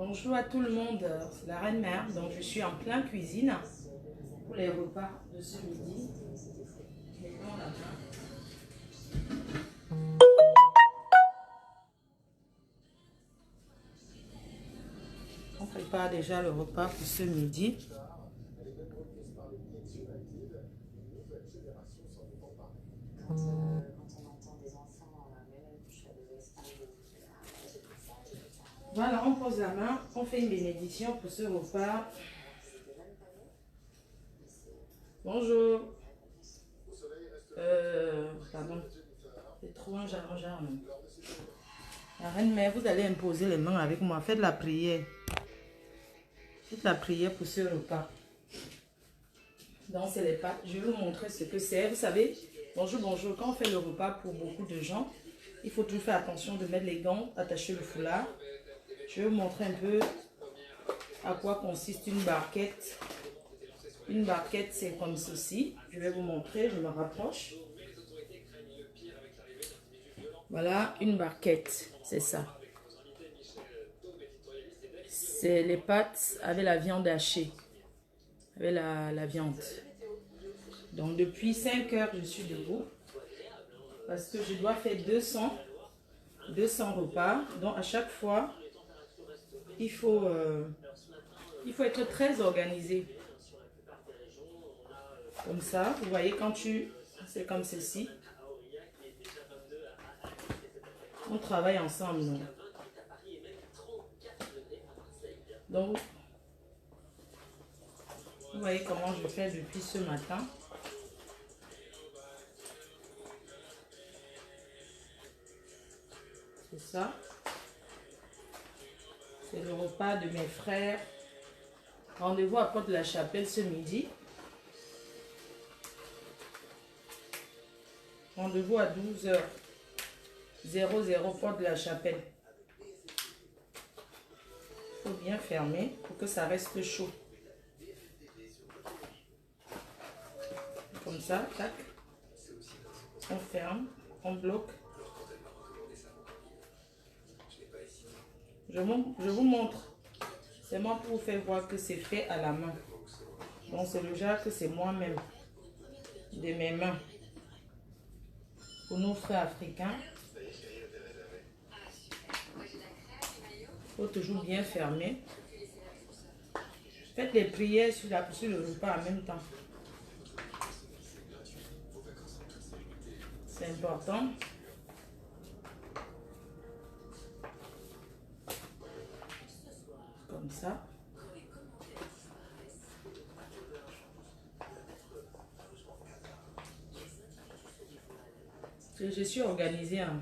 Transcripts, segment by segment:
Bonjour à tout le monde, c'est la Reine Mère. Donc je suis en plein cuisine pour les repas de ce midi. On prépare déjà le repas pour ce midi. Voilà, on pose la main, on fait une bénédiction pour ce repas. Bonjour. Pardon. C'est trop un jargon. La Reine Mère, vous allez imposer les mains avec moi. Faites la prière. Faites la prière pour ce repas. Donc, c'est les pâtes. Je vais vous montrer ce que c'est. Vous savez, bonjour. Quand on fait le repas pour beaucoup de gens, il faut toujours faire attention de mettre les gants, attacher le foulard. Je vais vous montrer un peu à quoi consiste une barquette. Une barquette, c'est comme ceci. Je vais vous montrer, je me rapproche. Voilà, une barquette, c'est ça. C'est les pâtes avec la viande hachée, avec la viande. Donc, depuis 5 heures, je suis debout parce que je dois faire 200 repas. Donc, à chaque fois, il faut être très organisé. Comme ça, vous voyez, c'est comme ceci. On travaille ensemble. Donc, vous voyez comment je fais depuis ce matin. C'est ça. C'est le repas de mes frères. Rendez-vous à Porte-de-la-Chapelle ce midi. Rendez-vous à 12h00 Porte-de-la-Chapelle. Il faut bien fermer pour que ça reste chaud. Comme ça, tac. On ferme, on bloque. Je vous montre. C'est moi pour vous faire voir que c'est fait à la main. Donc c'est le genre que c'est moi-même. De mes mains. Pour nos frères africains. Il faut toujours bien fermer. Faites les prières sur le repas en même temps. C'est important. Comme ça. Je suis organisée. Hein.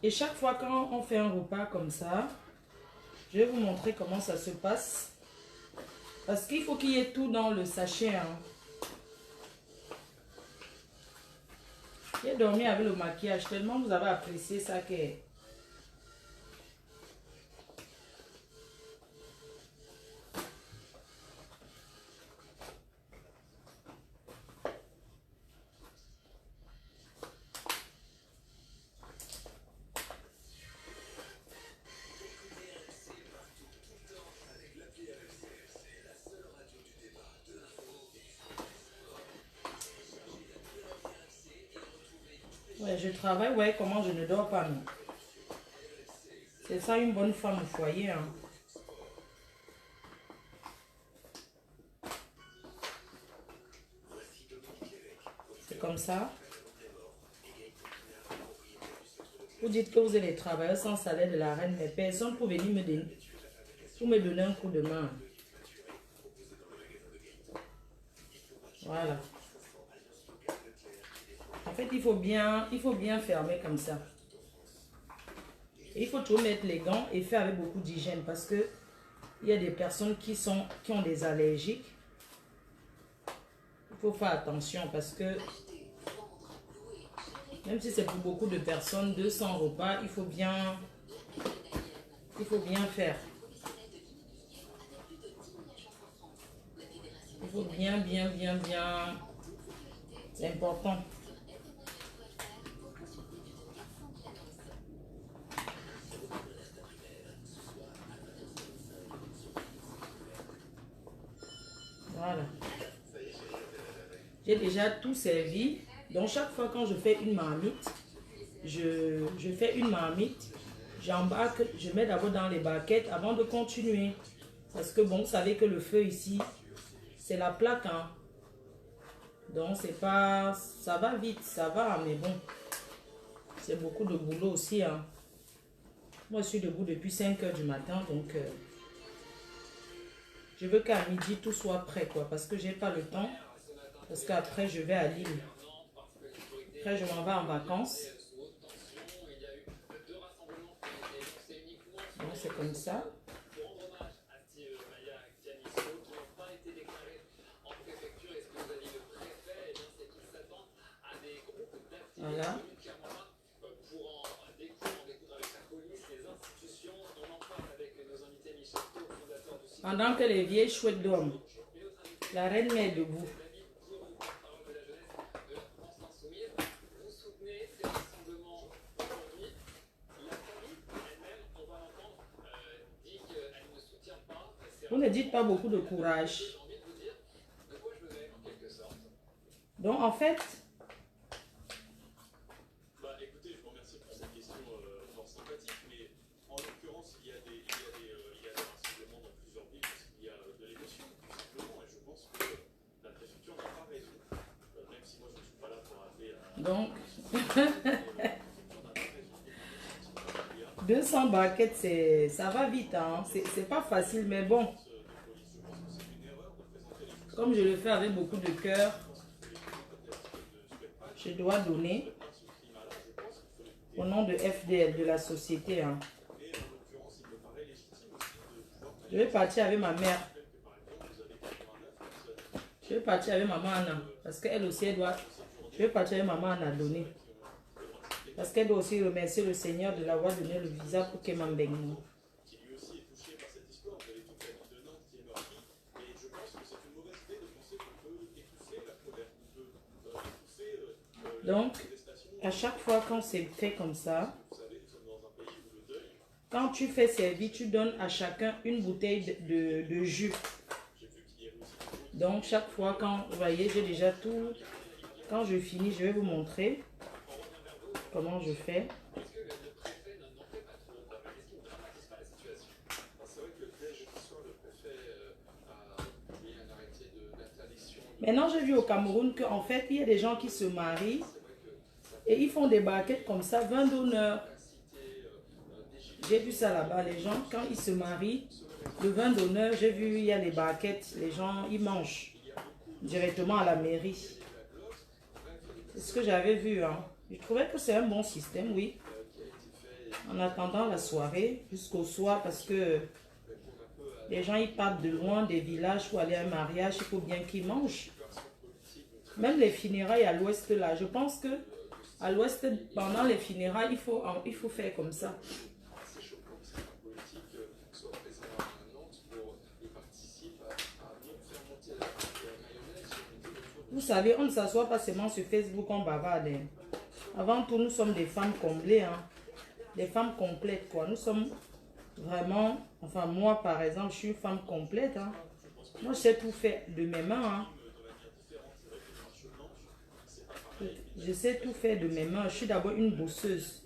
Et chaque fois quand on fait un repas comme ça, je vais vous montrer comment ça se passe. Parce qu'il faut qu'il y ait tout dans le sachet. Hein. J'ai dormi avec le maquillage. Tellement vous avez apprécié ça que... Ouais, je travaille, ouais, comment je ne dors pas, non. C'est ça une bonne femme au foyer, hein. C'est comme ça. Vous dites que vous êtes les travailleurs sans salaire de la reine, mais personne pour venir me donner un coup de main. Voilà. En fait, il faut bien fermer comme ça. Et il faut toujours mettre les gants et faire avec beaucoup d'hygiène parce que il y a des personnes qui ont des allergiques. Il faut faire attention parce que même si c'est pour beaucoup de personnes, 200 repas, il faut bien faire. Il faut bien. C'est important. Voilà. J'ai déjà tout servi. Donc chaque fois quand je fais une marmite, je fais une marmite, j'embarque, je mets d'abord dans les barquettes avant de continuer. Parce que bon, vous savez que le feu ici, c'est la plaque. Hein. Donc c'est pas, ça va vite, ça va, mais bon, c'est beaucoup de boulot aussi. Hein. Moi je suis debout depuis 5 heures du matin, donc je veux qu'à midi tout soit prêt, quoi, parce que j'ai pas le temps. Parce qu'après, je vais à Lille. Après, je m'en vais en vacances. Donc, c'est comme ça. Voilà. Pendant que les vieilles chouettes dorment, la reine est debout. Vous ne dites pas beaucoup de courage. Donc, en fait... Écoutez, je vous remercie pour cette question fort sympathique, mais en l'occurrence, il y a des rassemblements dans plusieurs villes parce qu'il y a de l'émotion, tout simplement, et je pense que la préfecture n'a pas raison, même si moi je ne suis pas là pour appeler à... Donc... 200 barquettes, ça va vite, hein. C'est pas facile, mais bon. Comme je le fais avec beaucoup de cœur, je dois donner au nom de FDL, de la société. Hein. Je vais partir avec ma mère. Je vais partir avec maman Anna, parce qu'elle aussi, elle doit... Je vais partir avec maman Anna donner. Parce qu'elle doit aussi remercier le Seigneur de l'avoir donné le visa pour qu'elle m'embaigne. Qui lui aussi est touché par cette histoire. Vous avez toute la ville de Nantes qui est meurtrie. Et je pense que c'est une mauvaise idée de penser qu'on peut étouffer la colère. On peut étouffer donc, à chaque fois quand c'est fait comme ça, vous savez, nous sommes dans un pays où le deuil... quand tu fais servir, tu donnes à chacun une bouteille de jus. Donc, chaque fois quand, vous voyez, j'ai déjà tout. Quand je finis, je vais vous montrer comment je fais. Maintenant, j'ai vu au Cameroun qu'en fait, il y a des gens qui se marient et ils font des barquettes comme ça, 20 donneurs. J'ai vu ça là-bas, les gens, quand ils se marient, le vin d'honneur, j'ai vu, il y a les barquettes, les gens, ils mangent directement à la mairie. C'est ce que j'avais vu, hein. Je trouvais que c'est un bon système, oui. En attendant la soirée, jusqu'au soir, parce que les gens, ils partent de loin des villages pour aller à un mariage, il faut bien qu'ils mangent. Même les funérailles à l'ouest, là, je pense que à l'ouest, pendant les funérailles, il faut faire comme ça. Vous savez, on ne s'assoit pas seulement sur Facebook, on bavarde. Avant tout, nous sommes des femmes comblées, hein. Des femmes complètes, quoi. Nous sommes vraiment... Enfin, moi, par exemple, je suis une femme complète, hein. Moi, je sais tout faire de mes mains, hein. Je sais tout faire de mes mains. Je suis d'abord une bosseuse.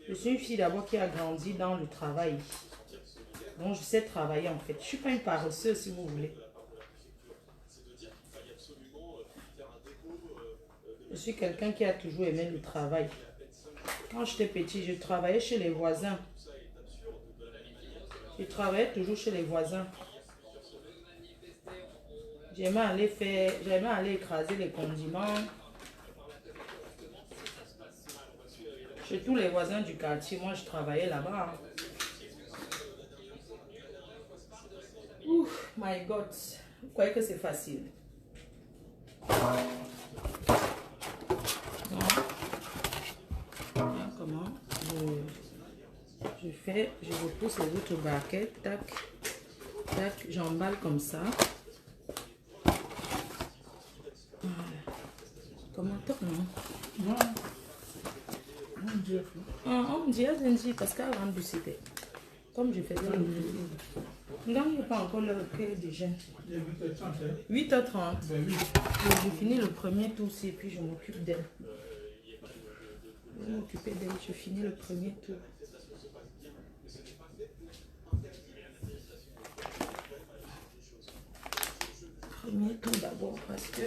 Je suis une fille d'abord qui a grandi dans le travail. Donc, je sais travailler, en fait. Je ne suis pas une paresseuse, si vous voulez. Je suis quelqu'un qui a toujours aimé le travail. Quand j'étais petit, je travaillais chez les voisins. Je travaillais toujours chez les voisins. J'aimais aller écraser les condiments. Chez tous les voisins du quartier, moi je travaillais là-bas. Ouf, my God. Vous croyez que c'est facile? Comment je fais, je repousse les autres barquettes, tac, tac, j'emballe comme ça. Voilà. Comment toi, non? On me dit, parce qu'avant du c'était. Comme je faisais le non, il n'est pas encore l'heure que déjà. 8h30. Je finis le premier tour aussi et puis je m'occupe d'elle. Je vais m'occuper d'elle, je finis le premier tour. Premier tour d'abord parce que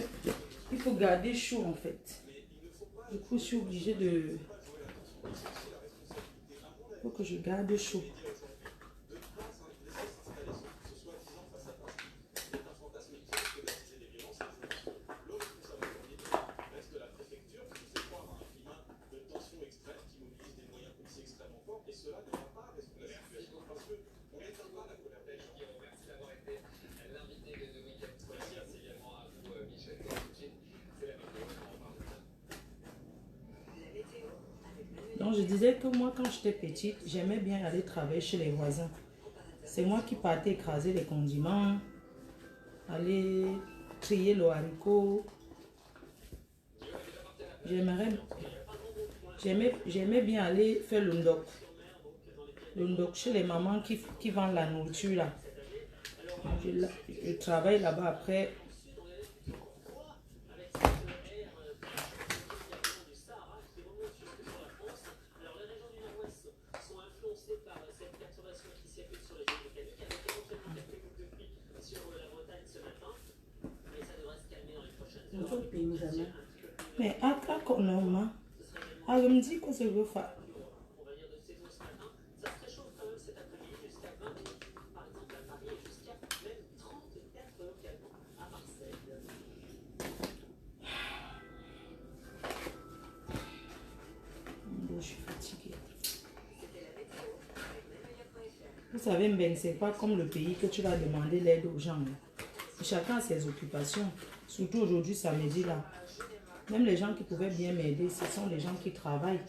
il faut garder chaud en fait. Du coup, je suis obligée de... Il faut que je garde chaud. Donc, je disais que moi, quand j'étais petite, j'aimais bien aller travailler chez les voisins. C'est moi qui partais écraser les condiments, aller trier le haricot. J'aimais bien aller faire le ndok. Le ndok chez les mamans qui vendent la nourriture là. Je travaille là-bas après. Mais à quoi non, je me dis que je veux faire. Je suis fatiguée. Vous savez, Ben, c'est pas comme le pays que tu vas demander l'aide aux gens. Chacun a ses occupations. Surtout aujourd'hui, samedi là. Même les gens qui pouvaient bien m'aider, ce sont les gens qui travaillent.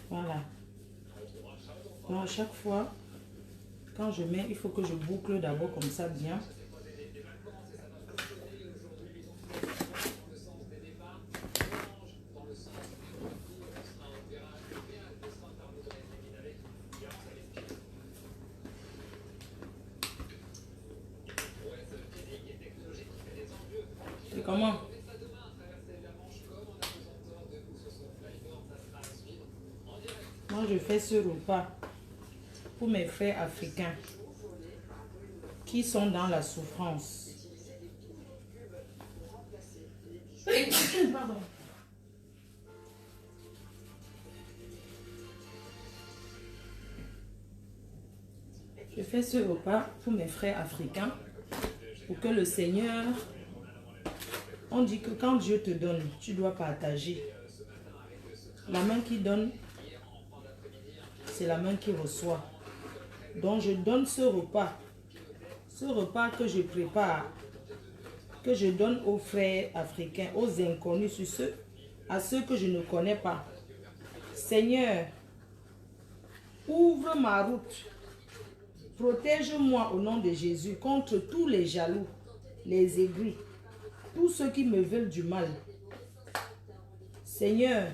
Voilà. Donc à chaque fois, quand je mets, il faut que je boucle d'abord comme ça bien. C'est comment? Moi, je fais ce repas pour mes frères africains qui sont dans la souffrance. Pardon. Je fais ce repas pour mes frères africains pour que le Seigneur... On dit que quand Dieu te donne, tu dois partager. La main qui donne, c'est la main qui reçoit. Donc je donne ce repas que je prépare, que je donne aux frères africains, aux inconnus, à ceux que je ne connais pas. Seigneur, ouvre ma route. Protège-moi au nom de Jésus contre tous les jaloux, les aigris, tous ceux qui me veulent du mal. Seigneur,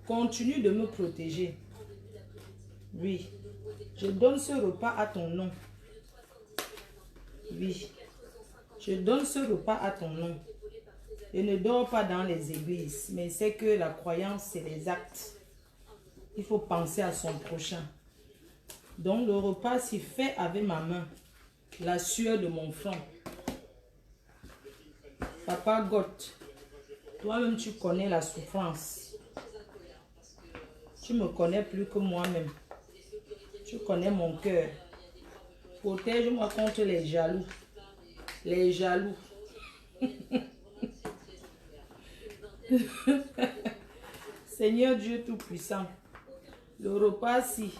continue de me protéger. Oui, je donne ce repas à ton nom. Oui, je donne ce repas à ton nom. Je ne dors pas dans les églises, mais c'est que la croyance, c'est les actes. Il faut penser à son prochain. Donc le repas s'y fait avec ma main, la sueur de mon front. Papa Goth, toi-même tu connais la souffrance. Tu me connais plus que moi-même. Tu connais mon cœur. Protège-moi contre les jaloux. Les jaloux. Seigneur Dieu Tout-Puissant, le repas-ci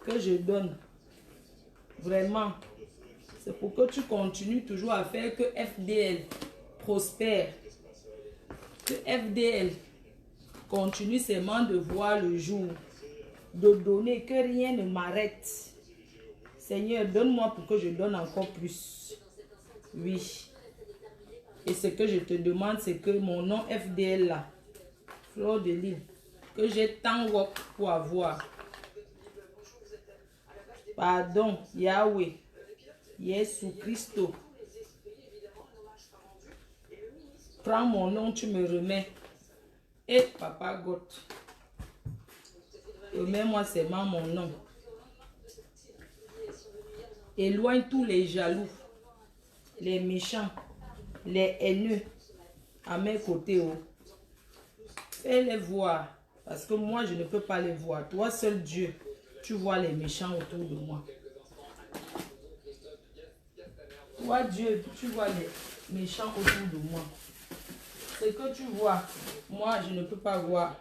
que je donne, vraiment, c'est pour que tu continues toujours à faire que FDL prospère. Que FDL continue seulement de voir le jour, de donner, que rien ne m'arrête. Seigneur, donne-moi pour que je donne encore plus. Oui. Et ce que je te demande, c'est que mon nom FDL là, Fleur de Lys, que j'ai tant work pour avoir. Pardon, Yahweh, Jésus Christo. Prends mon nom, tu me remets. Et Papa God, remets-moi seulement mon nom. Éloigne tous les jaloux, les méchants, les haineux à mes côtés. Oh. Fais-les voir, parce que moi je ne peux pas les voir. Toi seul Dieu, tu vois les méchants autour de moi. Toi Dieu, tu vois les méchants autour de moi. Ce que tu vois, moi je ne peux pas voir.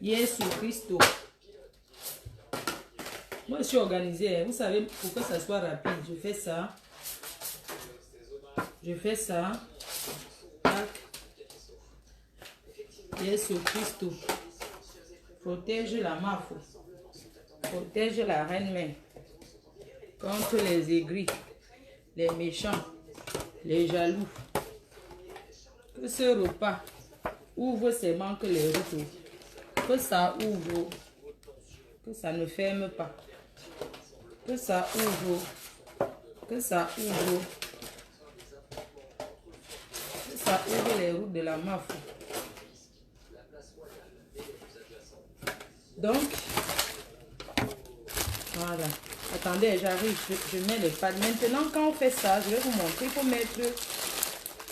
Jésus Christo. Moi, je suis organisée. Vous savez, pour que ça soit rapide, je fais ça. Je fais ça. Jésus Christo. Protège la mafia. Protège la reine-mère. Contre les aigris, les méchants, les jaloux. Que ce repas ouvre seulement que les routes. Que ça ouvre. Que ça ne ferme pas. Que ça ouvre, que ça ouvre, que ça ouvre les routes de la mafia. Donc, voilà. Attendez, j'arrive, je mets les pattes. Maintenant, quand on fait ça, je vais vous montrer. Il faut mettre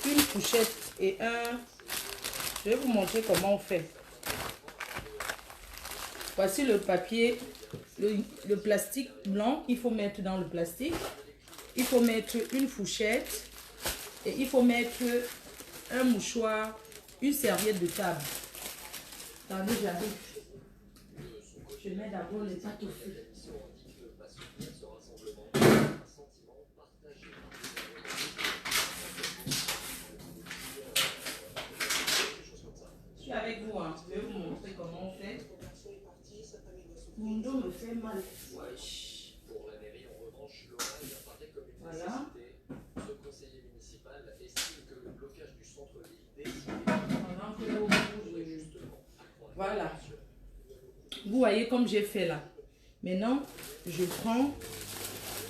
une fourchette et un... Je vais vous montrer comment on fait. Voici le papier. Le plastique blanc, il faut mettre dans le plastique. Il faut mettre une fourchette. Et il faut mettre un mouchoir, une serviette de table. Attendez, j'arrive. Je mets d'abord les pâtes au feu. Je suis avec vous, hein. Je vais vous montrer comment on fait. Mon dos me fait mal. Wesh. Pour la mairie, en revanche, l'orage apparaît comme une nécessité. Ce conseiller municipal estime que le blocage du centre-ville décidé. Voilà. Vous voyez comme j'ai fait là. Maintenant, je prends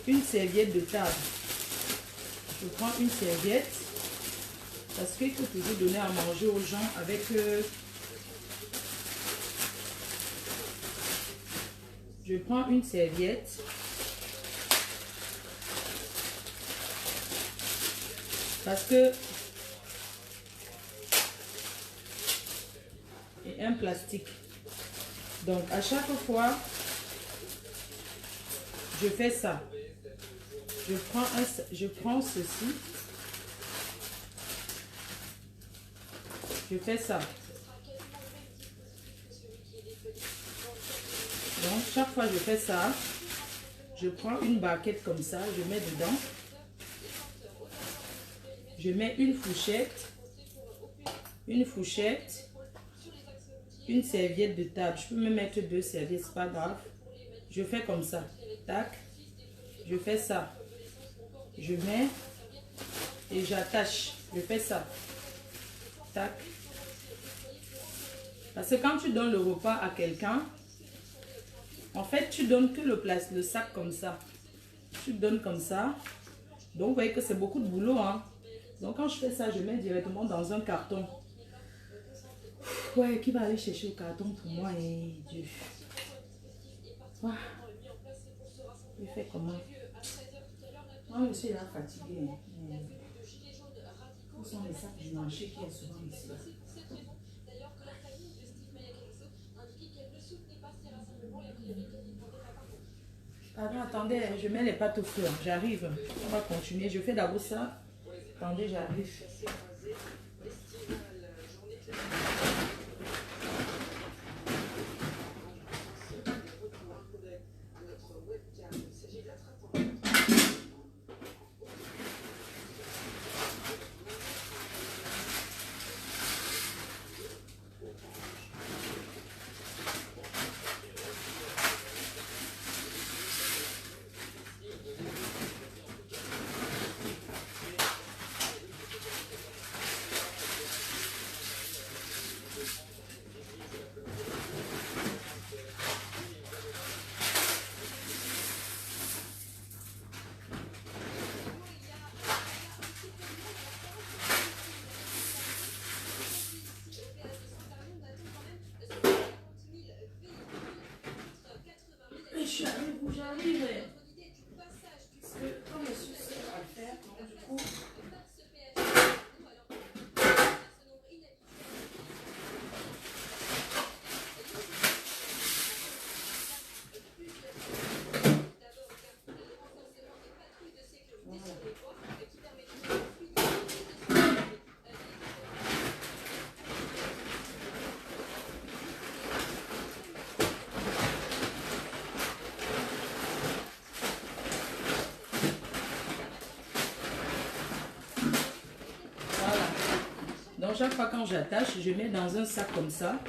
une serviette de table. Je prends une serviette. Parce qu'il faut toujours donner à manger aux gens avec... Je prends une serviette. Parce que... Et un plastique. Donc, à chaque fois, je fais ça. Je prends ceci. Je fais ça. Donc, chaque fois je fais ça, je prends une barquette comme ça, je mets dedans. Je mets une fourchette, une serviette de table. Je peux me mettre 2 serviettes, c'est pas grave. Je fais comme ça. Tac. Je fais ça. Je mets et j'attache. Je fais ça. Tac. Parce que quand tu donnes le repas à quelqu'un, en fait, tu donnes que le sac comme ça. Tu donnes comme ça. Donc, vous voyez que c'est beaucoup de boulot. Hein? Donc, quand je fais ça, je mets directement dans un carton. Ouais, qui va aller chercher le carton pour moi et Dieu. Ouais. Je fais comment? Moi, je suis là fatiguée. Où sont les sacs du marché qui est souvent ici? Pardon, attendez, je mets les pâtes au feu. J'arrive. On va continuer. Je fais d'abord ça. Attendez, j'arrive. suis avec vous, j'arrive. Parce que comme je suis seule à le faire, donc du coup... Donc chaque fois quand j'attache, je mets dans un sac comme ça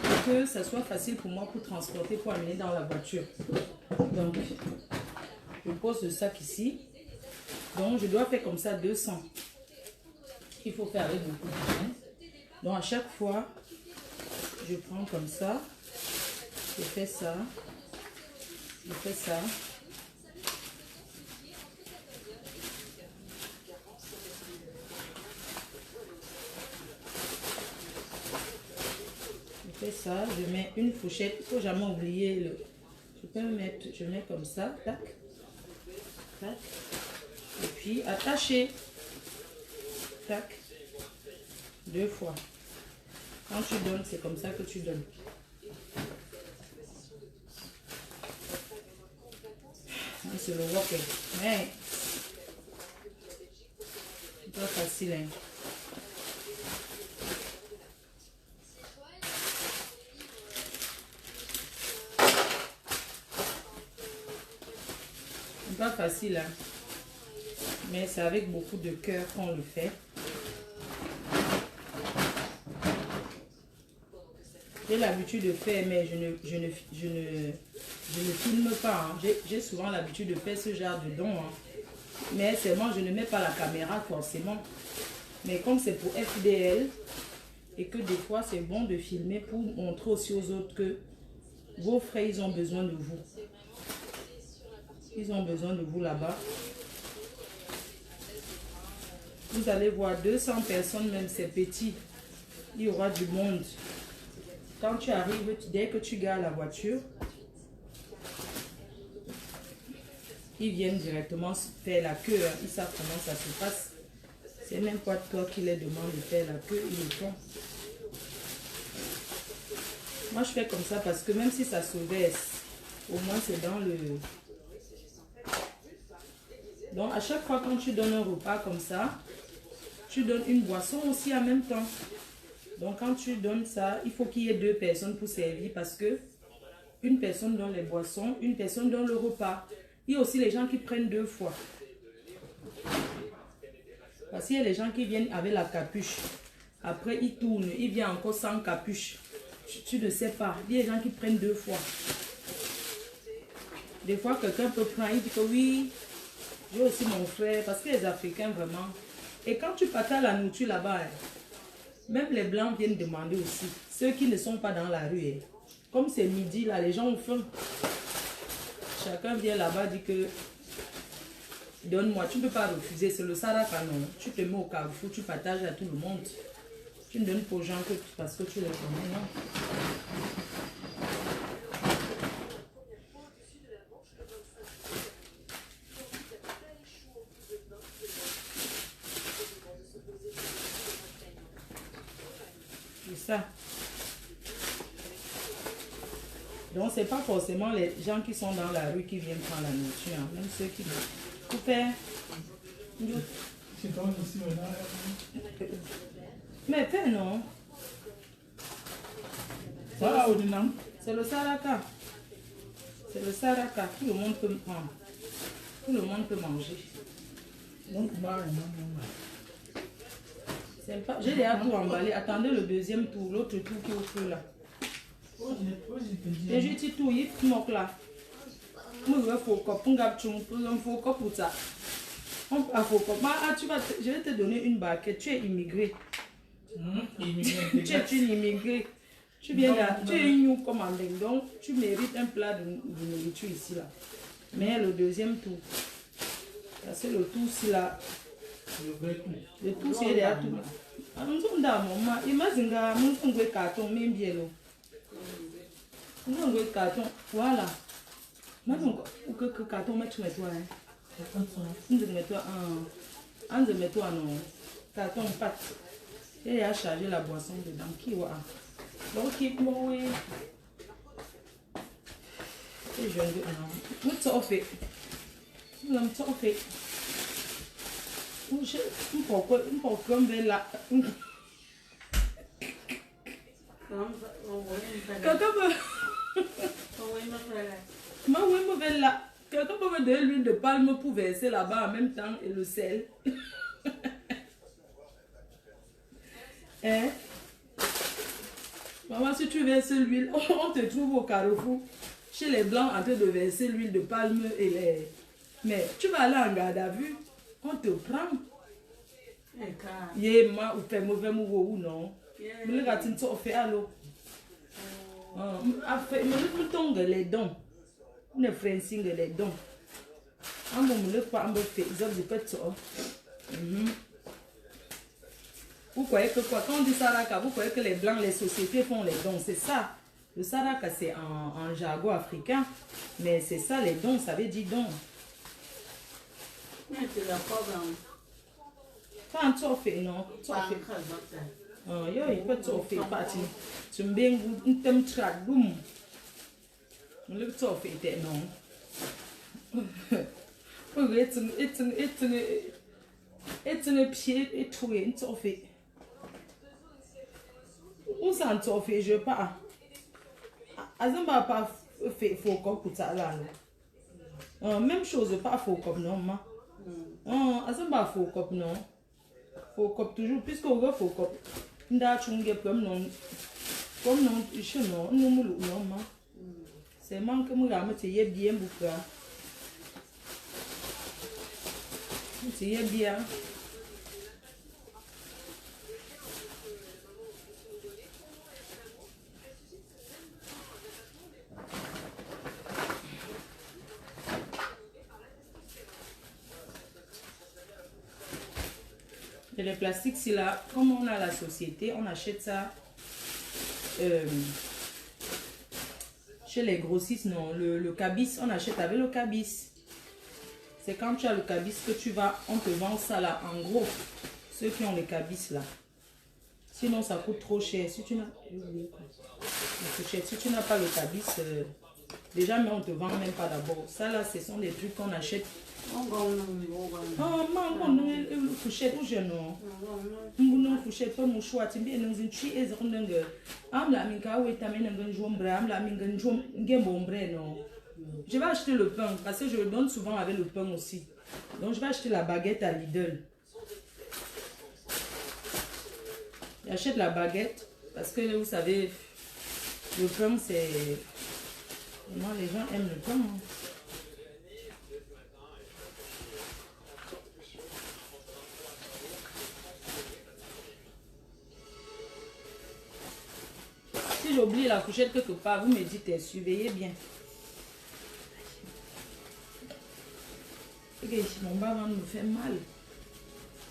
pour que ça soit facile pour moi pour transporter, pour amener dans la voiture. Donc je pose le sac ici. Donc je dois faire comme ça 200. Il faut faire avec beaucoup de main. Donc à chaque fois, je prends comme ça. Je fais ça. Je fais ça. Ça, je mets une fourchette, il ne faut jamais oublier le. Je peux mettre, je mets comme ça, tac, tac, et puis attacher, tac, 2 fois. Quand tu donnes, c'est comme ça que tu donnes. C'est le walker, mais c'est pas facile, hein. Pas facile, hein? Mais c'est avec beaucoup de cœur qu'on le fait. J'ai l'habitude de faire, mais je ne filme pas, hein. J'ai souvent l'habitude de faire ce genre de don, hein. Mais seulement je ne mets pas la caméra forcément. Mais comme c'est pour FDL et que des fois c'est bon de filmer pour montrer aussi aux autres que vos frères ils ont besoin de vous. Ils ont besoin de vous là-bas. Vous allez voir 200 personnes, même c'est petit. Il y aura du monde. Quand tu arrives, dès que tu gares la voiture, ils viennent directement faire la queue. Ils savent comment ça se passe. C'est même pas toi qui les demande de faire la queue, ils le font. Moi, je fais comme ça parce que même si ça se verse, au moins c'est dans le... Donc, à chaque fois quand tu donnes un repas comme ça, tu donnes une boisson aussi en même temps. Donc, quand tu donnes ça, il faut qu'il y ait 2 personnes pour servir parce que une personne donne les boissons, une personne donne le repas. Il y a aussi les gens qui prennent 2 fois. Parce qu'il y a les gens qui viennent avec la capuche. Après, ils tournent, ils viennent encore sans capuche. Tu ne sais pas. Il y a des gens qui prennent 2 fois. Des fois, quelqu'un peut prendre, il dit que oui... J'ai aussi mon frère, parce que les Africains vraiment. Et quand tu partages la nourriture là-bas, même les Blancs viennent demander aussi. Ceux qui ne sont pas dans la rue. Comme c'est midi, là, les gens ont faim. Chacun vient là-bas, dit que donne-moi, tu ne peux pas refuser. C'est le Saraka, non. Tu te mets au carrefour, tu partages à tout le monde. Tu ne donnes pas aux gens que, parce que tu les connais, non. Ça. Donc, c'est pas forcément les gens qui sont dans la rue qui viennent prendre la nourriture, hein. Même ceux qui vous faire. Mais fais non. C'est le Saraka. C'est le Saraka. Tout le monde peut prendre. Tout le monde peut manger. Donc, j'ai déjà tout emballé. Attendez le deuxième tour, l'autre tour qui est au feu là. Et je dis tout, il moque là. Je vais te donner une barquette. Tu es immigré. Tu es une immigré. Tu viens là, tu es une commande. Donc, tu mérites un plat de nourriture ici là. Mais le deuxième tour, c'est le tour ci là. Le tour c'est derrière tout. Imagine carton, même bien là. Carton, voilà. Maintenant, que carton mets-toi, hein. Mets-toi non. Carton pâte. Et il a chargé la boisson dedans. Qui va? Donc, qui oui. Et je vais. Non. Tout fait. Non, tout fait. Un peu comme là. Quelqu'un me là. Quelqu'un peut me donner l'huile de palme pour verser là-bas en même temps et le sel. Hein? Maman, si tu verses l'huile, on te trouve au Carrefour chez les blancs en train de verser l'huile de palme et les. Mais tu vas aller en garde à vue, on te prend. Yé, ma ou fait mauvais mouvement ou non? Mais le gars, tu fait allô? Me tombe les dons. Ne francine les dons. On me le pas, on me fait, ils ont des petits. Vous croyez que quoi? Quand on dit Saraka, vous croyez que les blancs, les sociétés font les dons. C'est ça. Le Saraka, c'est en jargon africain. Mais c'est ça, les dons, ça veut dire don. Mais c'est la programme. Pas un toffé, non. Toffé. Yo, il peut toffé, parti. Tu me bien un thème track, boum. Le toffé était non. Et un pied et tout, un toffé. Où ça toffé, je pas. Azamba pas fait faux comme pour ça là. Même chose, pas faux comme non, ma. Azamba faux comme non. Faux comme toujours, puisque on va faux comme. Nda chunge comme non. Comme non, je non, nous moulou non, ma. C'est manque que moi, je suis bien beaucoup. Je suis bien. Et le plastique, c'est là, comme on a la société, on achète ça chez les grossistes, non. Le cabis, on achète avec le cabis. C'est quand tu as le cabis que tu vas, on te vend ça là, en gros. Ceux qui ont le cabis là. Sinon, ça coûte trop cher. Si tu n'as pas le cabis, déjà, mais on te vend même pas d'abord. Ça là, ce sont des trucs qu'on achète. Couchette ou je non. Non, couchette pas mon choix. Tu bien nous tu es rondingue. Am la minka ou tamine un jombre, am la minga gemombre non. Je vais acheter le pain parce que je le donne souvent avec le pain aussi. Donc je vais acheter la baguette à Lidl. J'achète la baguette parce que vous savez, le pain c'est. Vraiment, les gens aiment le pain. Hein. Si j'oublie la couchette quelque part, vous me dites, surveillez bien. Et que mon bas me fait mal.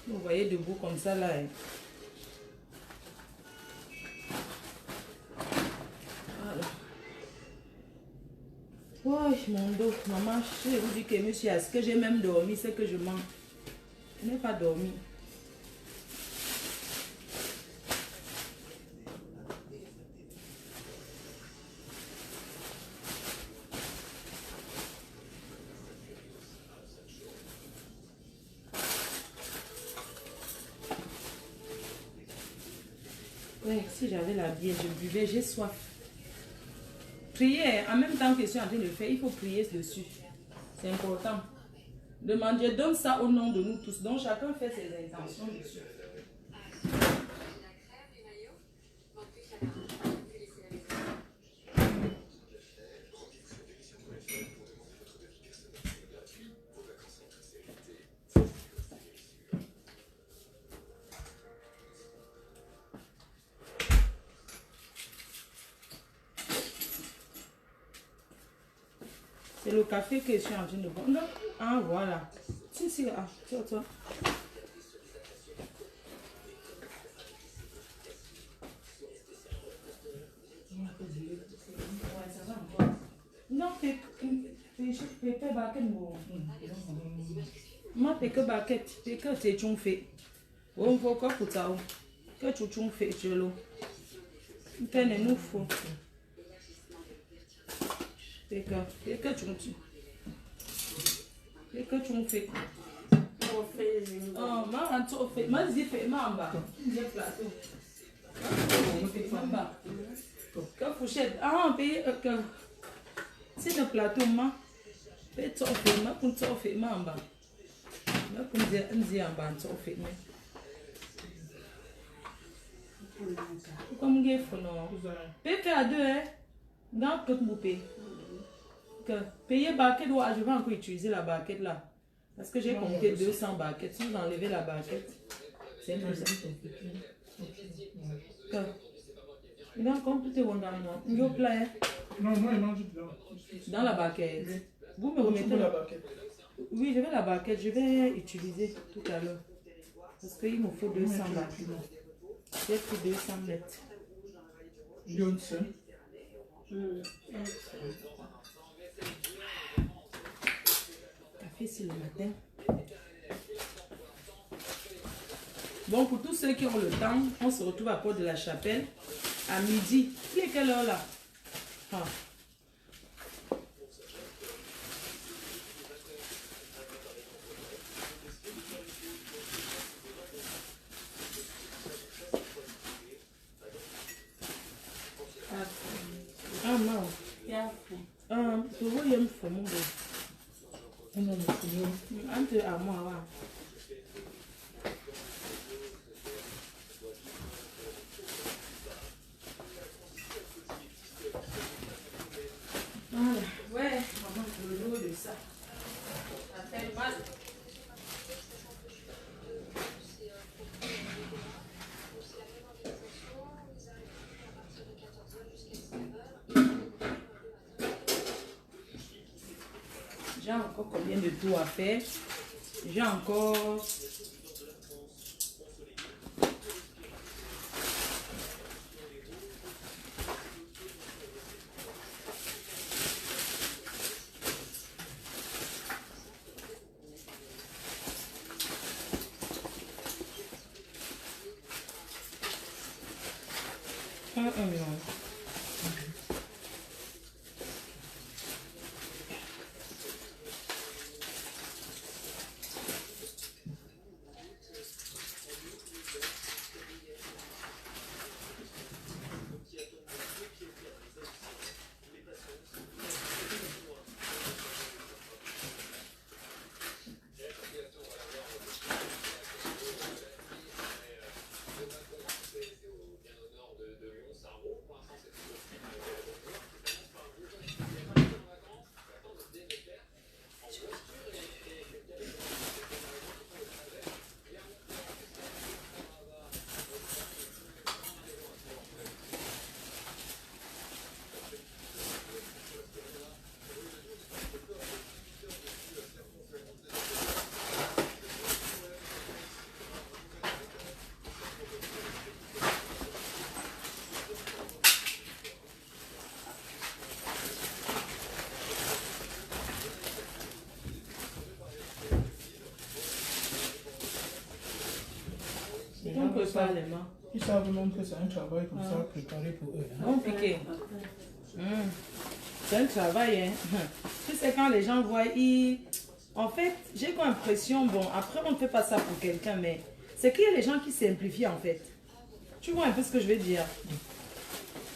Vous voyez debout comme ça là. Hein. Voilà. Oh, mon dos, maman, je vous dis que monsieur, est-ce que j'ai même dormi, c'est que je mens. Je n'ai pas dormi. Ouais, si j'avais la bière, je buvais, j'ai soif. Prier, en même temps que je suis en train de le faire, il faut prier dessus. C'est important. Demandez, donne ça au nom de nous tous. Donc chacun fait ses intentions dessus. C'est le café que je suis en train de boire. Ah, voilà. Si, ah, toi. Non, fais je peux baquet bon. Ma pe que baquet, pe que tu es fait. On voit quoi pour ça. Que tu fais tu l'eau. Qu'est-ce nous faut. Pe que tu fais. Oh, maman, tu fais. Moi, je fais maman. Je plateau. Maman. Que fourchette. Ah, on paye que. C'est le plateau, maman. Paye tu fais, maman, pour tu fais maman. Maman, pour dire en bas, tu fais. Comme il faut, non. Paye à deux, hein. Dans tout le monde. Payer baquette, je vais encore utiliser la baquette là. Parce que j'ai compté 200 baquettes. Si vous enlevez la baquette, c'est un peu ça. Il a encore tout est bon dans moi. Il y a plein. Non, moi, il mange dans la baquette. Vous me remettez la baquette. Oui, je vais la baquette. Je vais utiliser tout à l'heure. Parce qu'il me faut 200 baquettes. J'ai pris 200 mètres. Beyoncé. Café c'est le matin. Bon, pour tous ceux qui ont le temps, on se retrouve à Porte de la Chapelle à midi. Il est quelle heure là? Ah. Ah non. Tu vois, il y a un fou, mon gars. Entre à moi, ouais. Voilà. Ouais, maman, le dos de ça. Ça fait mal. J'ai encore combien de tours à faire? J'ai encore... Un million. Ils savent même que c'est un travail comme ça préparé pour eux. Non, piqué. C'est un travail, hein. Tu sais, quand les gens voient, en fait, j'ai comme l'impression, bon, après, on ne fait pas ça pour quelqu'un, mais c'est qu'il y a les gens qui simplifient, en fait. Tu vois un peu ce que je veux dire?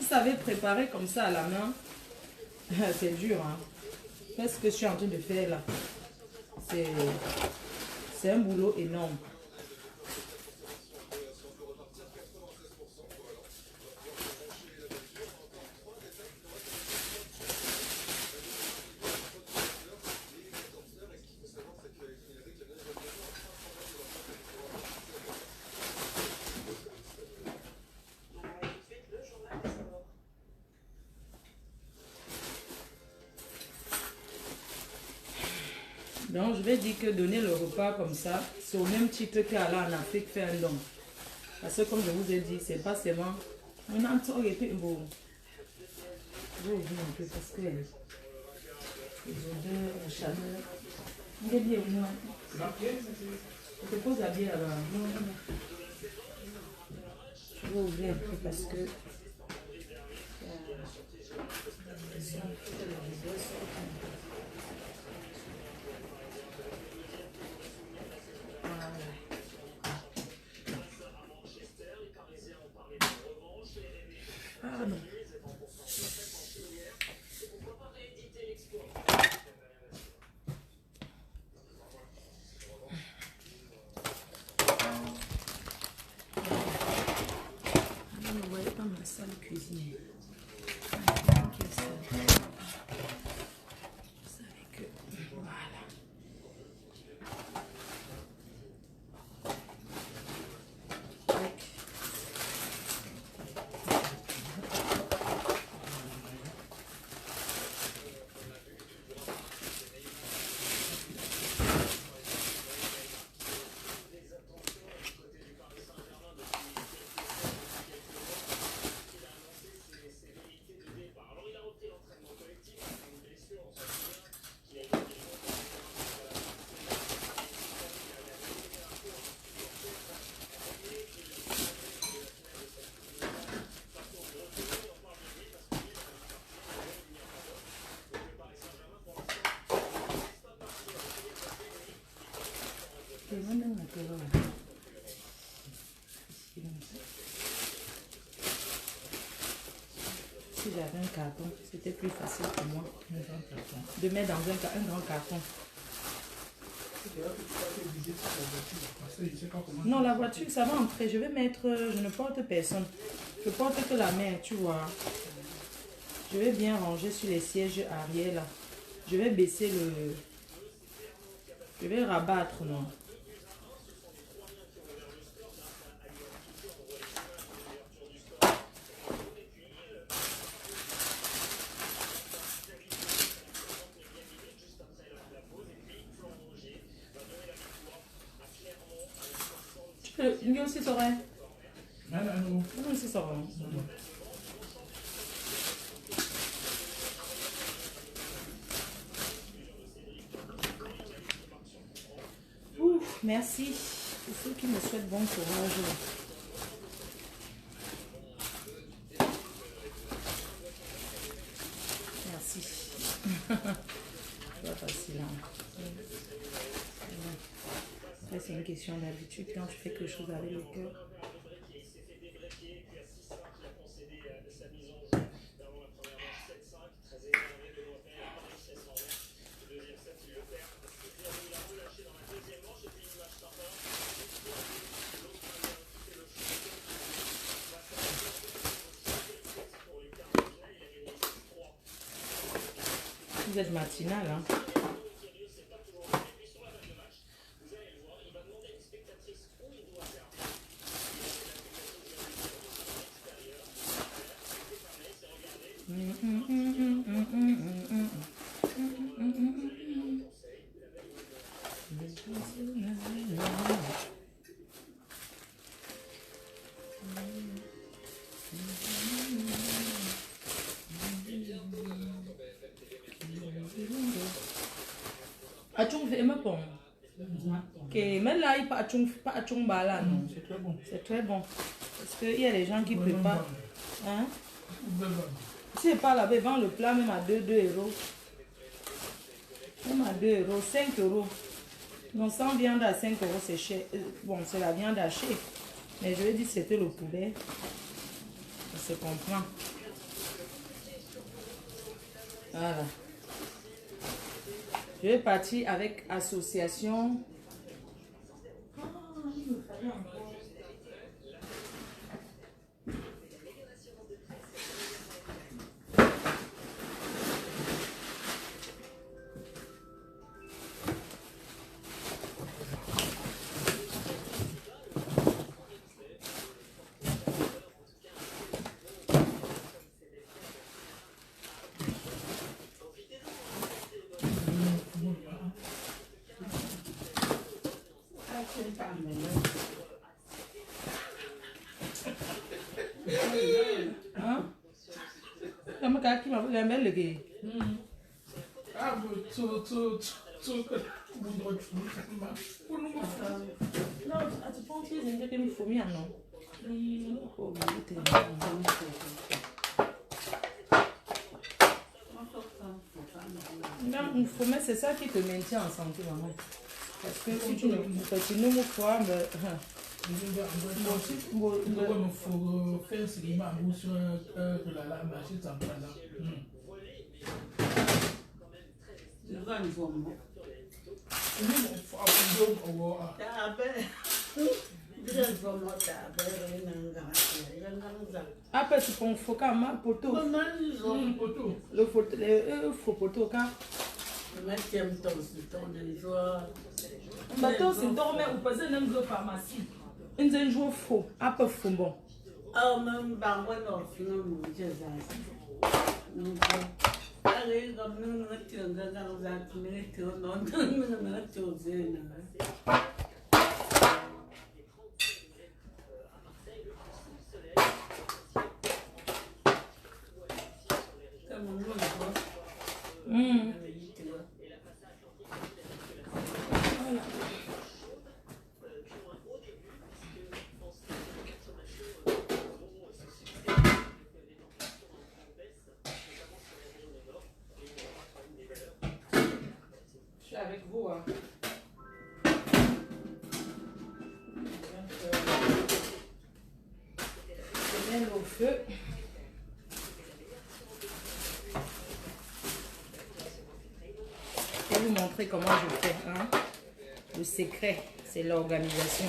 Vous savez préparer comme ça à la main, c'est dur, hein. C'est ce que je suis en train de faire là. C'est un boulot énorme. Donc, je vais dire que donner le repas comme ça, c'est au même titre qu'aller en Afrique faire un don. Parce que comme je vous ai dit, c'est pas seulement... On a un peu beau. Je vais ouvrir un peu parce que... Les odeurs, la chaleur. Il est bien, moi. Je te pose la bière là-bas. Je vais ouvrir un peu parce que. Ah non. Vous ne voyez pas ma salle cuisine. Vous savez que voilà. Si j'avais un carton, c'était plus facile pour moi de mettre dans un grand carton. Non, la voiture, ça va entrer. Je vais mettre, je ne porte personne. Je porte que la mère, tu vois. Je vais bien ranger sur les sièges arrière là. Je vais baisser le... Je vais rabattre, non. Il aussi serait. Non. Il aussi serait. Ouf, merci pour ceux qui me souhaitent bon courage. Merci. C'est pas facile. Hein. Après, c'est une question d'habitude quand je fais quelque chose avec le cœur. Vous êtes matinal, hein? Achung fait me pon. Ok, mais là il pas achung bala non. C'est très bon. C'est très bon. Parce qu'il y a des gens qui préparent. Hein? Si pas là-bas, vend le plat même à 2 euros. Même à 2 euros, 5 euros. Non, sans viande à 5 euros, c'est cher. Bon, c'est la viande hachée. Mais je vais dire c'était le poulet. Ça se comprend. Voilà. Je vais partir avec association. Ah, bon, Non, tu penses que j'ai une famille, non? Il faut mettre, c'est ça qui te maintient en santé, maman. Parce que si tu ne continues pas, quoi, après tu prends faux ma poteau. Le photo, le faux poteau car. Bateau c'est dormir ou passer une pharmacie. Une jour faux, après faux bon. Ah même bah ouais non finalement je sais. Allez comme nous tu Je suis avec vous. Hein. Je mets l'eau au feu. Je vais vous montrer comment je fais. Hein? Le secret, c'est l'organisation.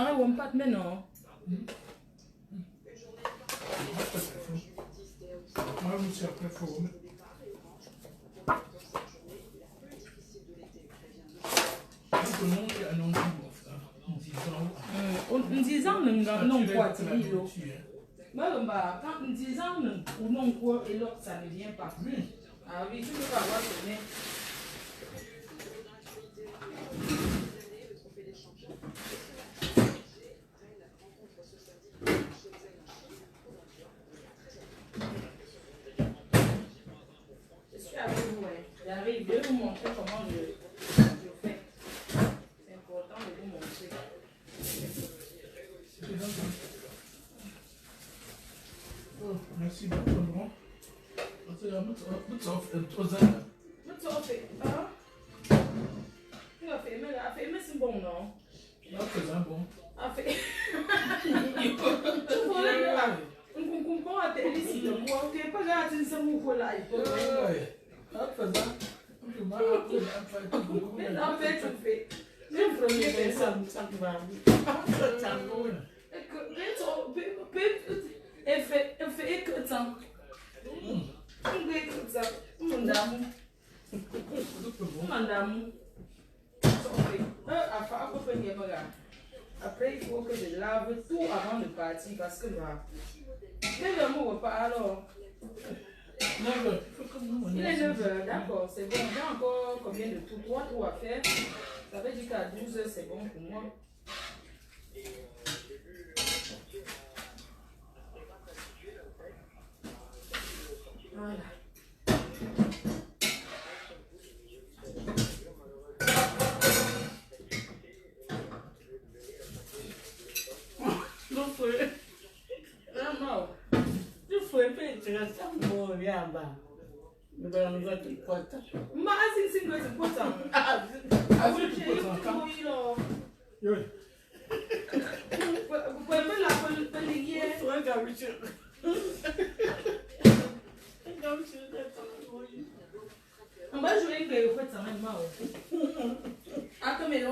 Ah, on pas mais non. En disant non quoi, tu dis l'eau. Quand en disant ou non quoi et l'autre ça ne vient pas. Ah oui, tu peux pas avoir ce nez. J'arrive, je vais vous montrer comment je fais. C'est important de vous montrer. Oh, merci beaucoup. Mais c'est bon, non? Bon. On comprend à tes listes de moi. Tu n'es pas là, tu ne sais où là. Après, il faut que je lave tout avant de partir parce que mais le mot pas alors. 9h, d'accord, c'est bon. J'ai encore combien de tout? 3 trous à faire. Ça veut dire qu'à 12h, c'est bon pour moi. Voilà. On va jouer que vous faites ça maintenant. Ah, comme il y a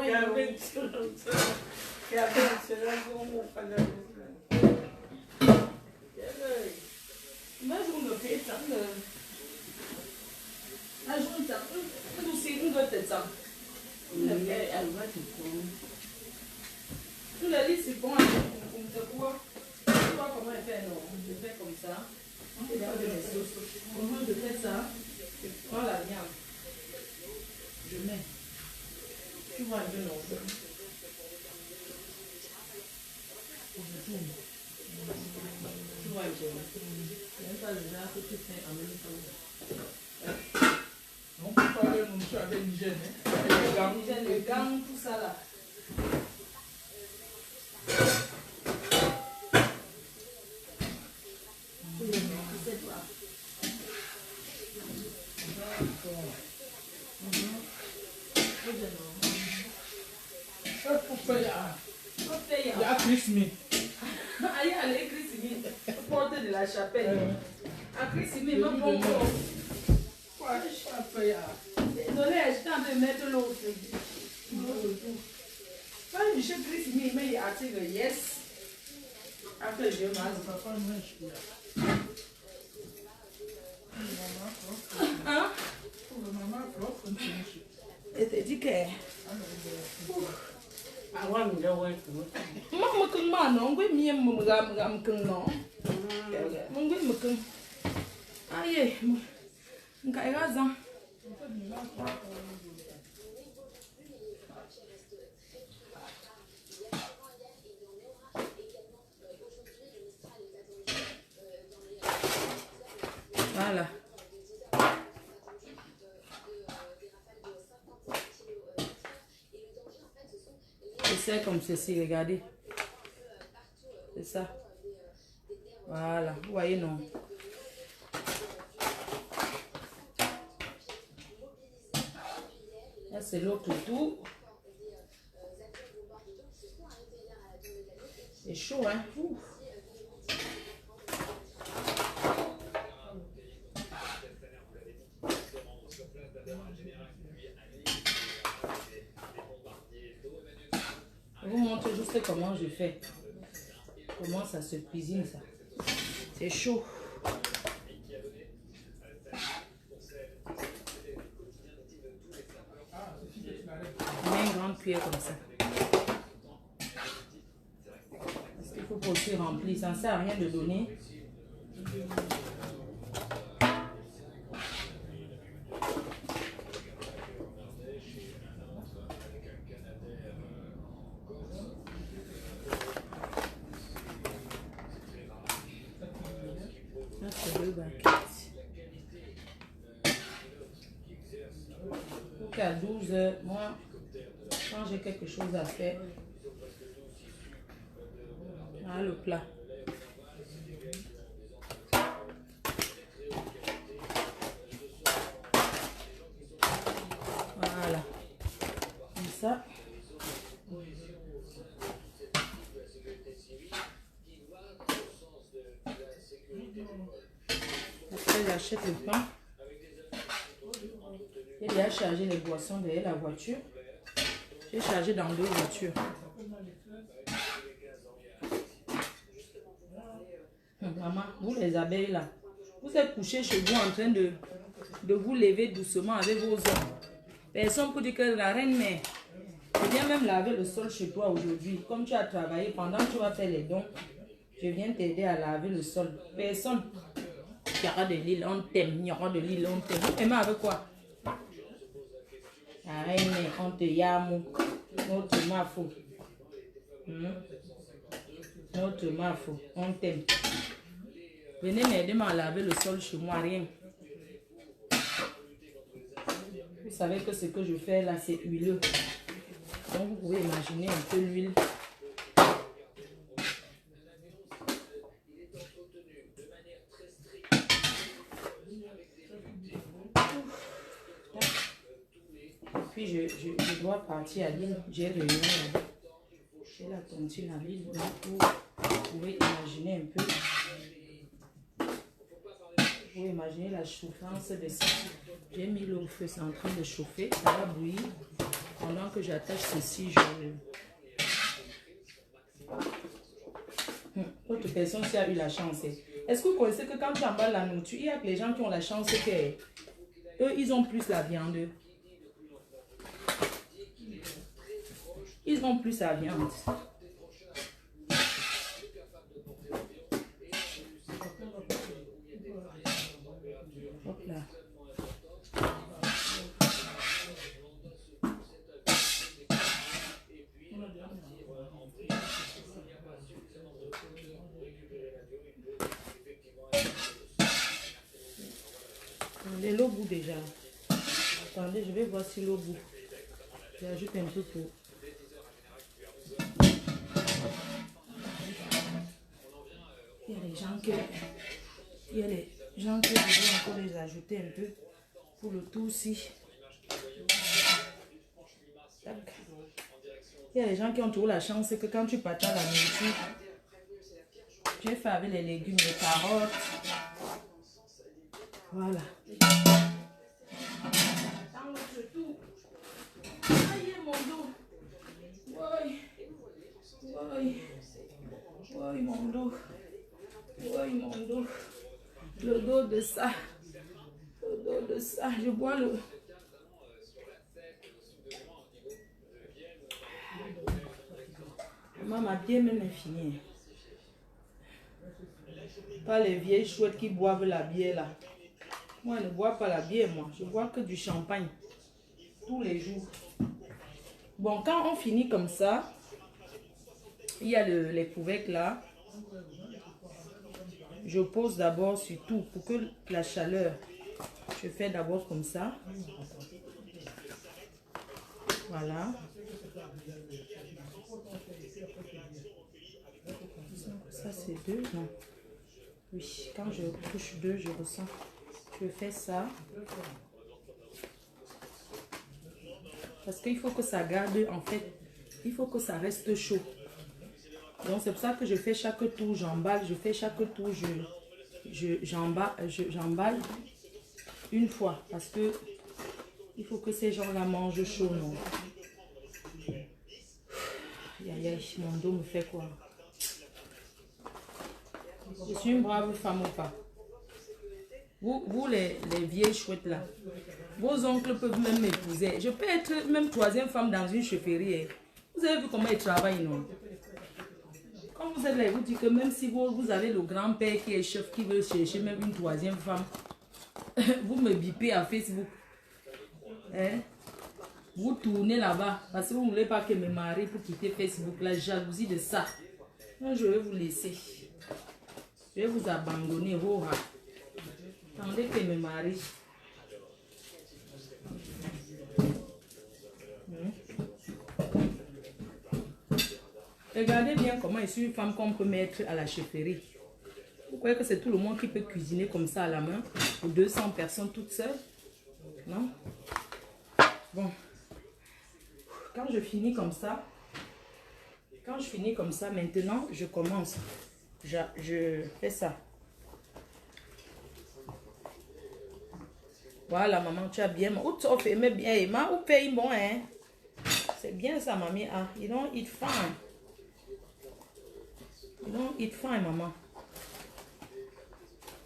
tout la liste, c'est bon. Comment elle fait? Non, je fais comme ça. Et là, je mets sauce. Au moment de faire ça, je prends la viande. Je mets. Tu vois un peu non. Tu vois un peu. Même pas déjà que tu fais en même temps. On peut parler de monsieur avec l'hygiène. Les gants, tout ça là. Il y a Chris Smith. Allez, Chris Smith, porte de la chapelle. À Chris Smith, même bon. Désolé, j'étais en train de mettre l'autre. Quand Michel Chris Smith, mais il a dit que yes. Après, je m'en hein? Et t'es dit que. I want to work. Maman, comment non? Oui, mieux, mon gars, non. Mon gars, me aïe, mon gars, raison. Voilà. C'est comme ceci, regardez. C'est ça. Voilà, vous voyez, non. Là, c'est l'autre tour. C'est chaud, hein? Ouf. Je vous montre juste comment je fais. Comment ça se cuisine, ça. C'est chaud. Je mets une grande cuillère comme ça. Parce qu'il faut aussi remplir. Ça ne sert à rien de donner. À 12 heures, moi, quand j'ai quelque chose à faire, voilà le plat. Voilà, comme ça. Après, j'achète le pain. J'ai déjà chargé les boissons derrière la voiture. J'ai chargé dans 2 voitures. Maman, vous les abeilles là, vous êtes couchés chez vous en train de vous lever doucement avec vos hommes. Personne pour dire que la reine mère, je viens même laver le sol chez toi aujourd'hui. Comme tu as travaillé pendant que tu vas faire les dons, je viens t'aider à laver le sol. Personne. Il y aura de l'île, on t'aime. Il y aura de l'île, on t'aime. Vous t'aimez avec quoi? La reine mère, on te yamou. Notre mafou. Notre mafou, on t'aime. Venez m'aider à laver le sol chez moi, rien. Vous savez que ce que je fais là, c'est huileux. Donc vous pouvez imaginer un peu l'huile. Puis je dois partir à l'île. J'ai réunion là-bas. J'ai la tontine à l'île. Donc vous pouvez imaginer un peu. Vous pouvez imaginer la chauffance de ça. J'ai mis l'eau au feu, c'est en train de chauffer. Ça va bouillir. Pendant que j'attache ceci, Autre personne qui a eu la chance. Est-ce que vous connaissez que quand tu emballes la nourriture, il y a que les gens qui ont la chance que eux, ils ont plus la viande. Ils ont plus la viande. Hop là. Attendez, je vais voir si l'eau bout. J'ajoute un peu pour... Il y a les gens que je vais encore les ajouter un peu pour le tout aussi. Tac. Il y a les gens qui ont toujours la chance que quand tu partages la nourriture, j'ai fait avec les légumes, les carottes. Voilà. Dans l'autre tout. Aïe, mon dos. Oui. Oui. Oui, mon dos. Oui, mon dos. Le dos de ça. Le dos de ça. Je bois le... Maman, bien même est fini. Pas les vieilles chouettes qui boivent la bière là. Moi, je ne bois pas la bière, moi. Je bois que du champagne. Tous les jours. Bon, quand on finit comme ça, il y a les couvercles là. Je pose d'abord sur tout pour que la chaleur. Je fais d'abord comme ça. Voilà. Ça c'est 2, non. Oui, quand je touche 2, je ressens. Je fais ça. Parce qu'il faut que ça garde, en fait, il faut que ça reste chaud. Donc c'est pour ça que je fais chaque tour, j'emballe, je fais chaque tour, j'emballe une fois. Parce que il faut que ces gens-là mangent chaud, non. Aïe, aïe, mon dos me fait quoi? Je suis une brave femme ou pas? Vous les vieilles chouettes là, vos oncles peuvent même m'épouser. Je peux être même troisième femme dans une chefferie. Vous avez vu comment ils travaillent, non? Quand vous êtes là, vous dites que même si vous avez le grand-père qui est chef, qui veut chercher même une troisième femme, vous me bipez à Facebook. Hein? Vous tournez là-bas parce que vous ne voulez pas que mes maris pour quitter Facebook. La jalousie de ça. Non, je vais vous laisser. Je vais vous abandonner, vos rats. Attendez que mes maris. Regardez bien comment je suis une femme qu'on peut mettre à la chefferie. Vous croyez que c'est tout le monde qui peut cuisiner comme ça à la main pour 200 personnes toutes seules? Non? Bon. Quand je finis comme ça, maintenant, je commence. Je fais ça. Voilà, maman, tu as bien. Ou tu as fait bien. Ma ou paye bon, hein? C'est bien ça, mamie. Ah, you don't eat fine. You don't eat fine, maman.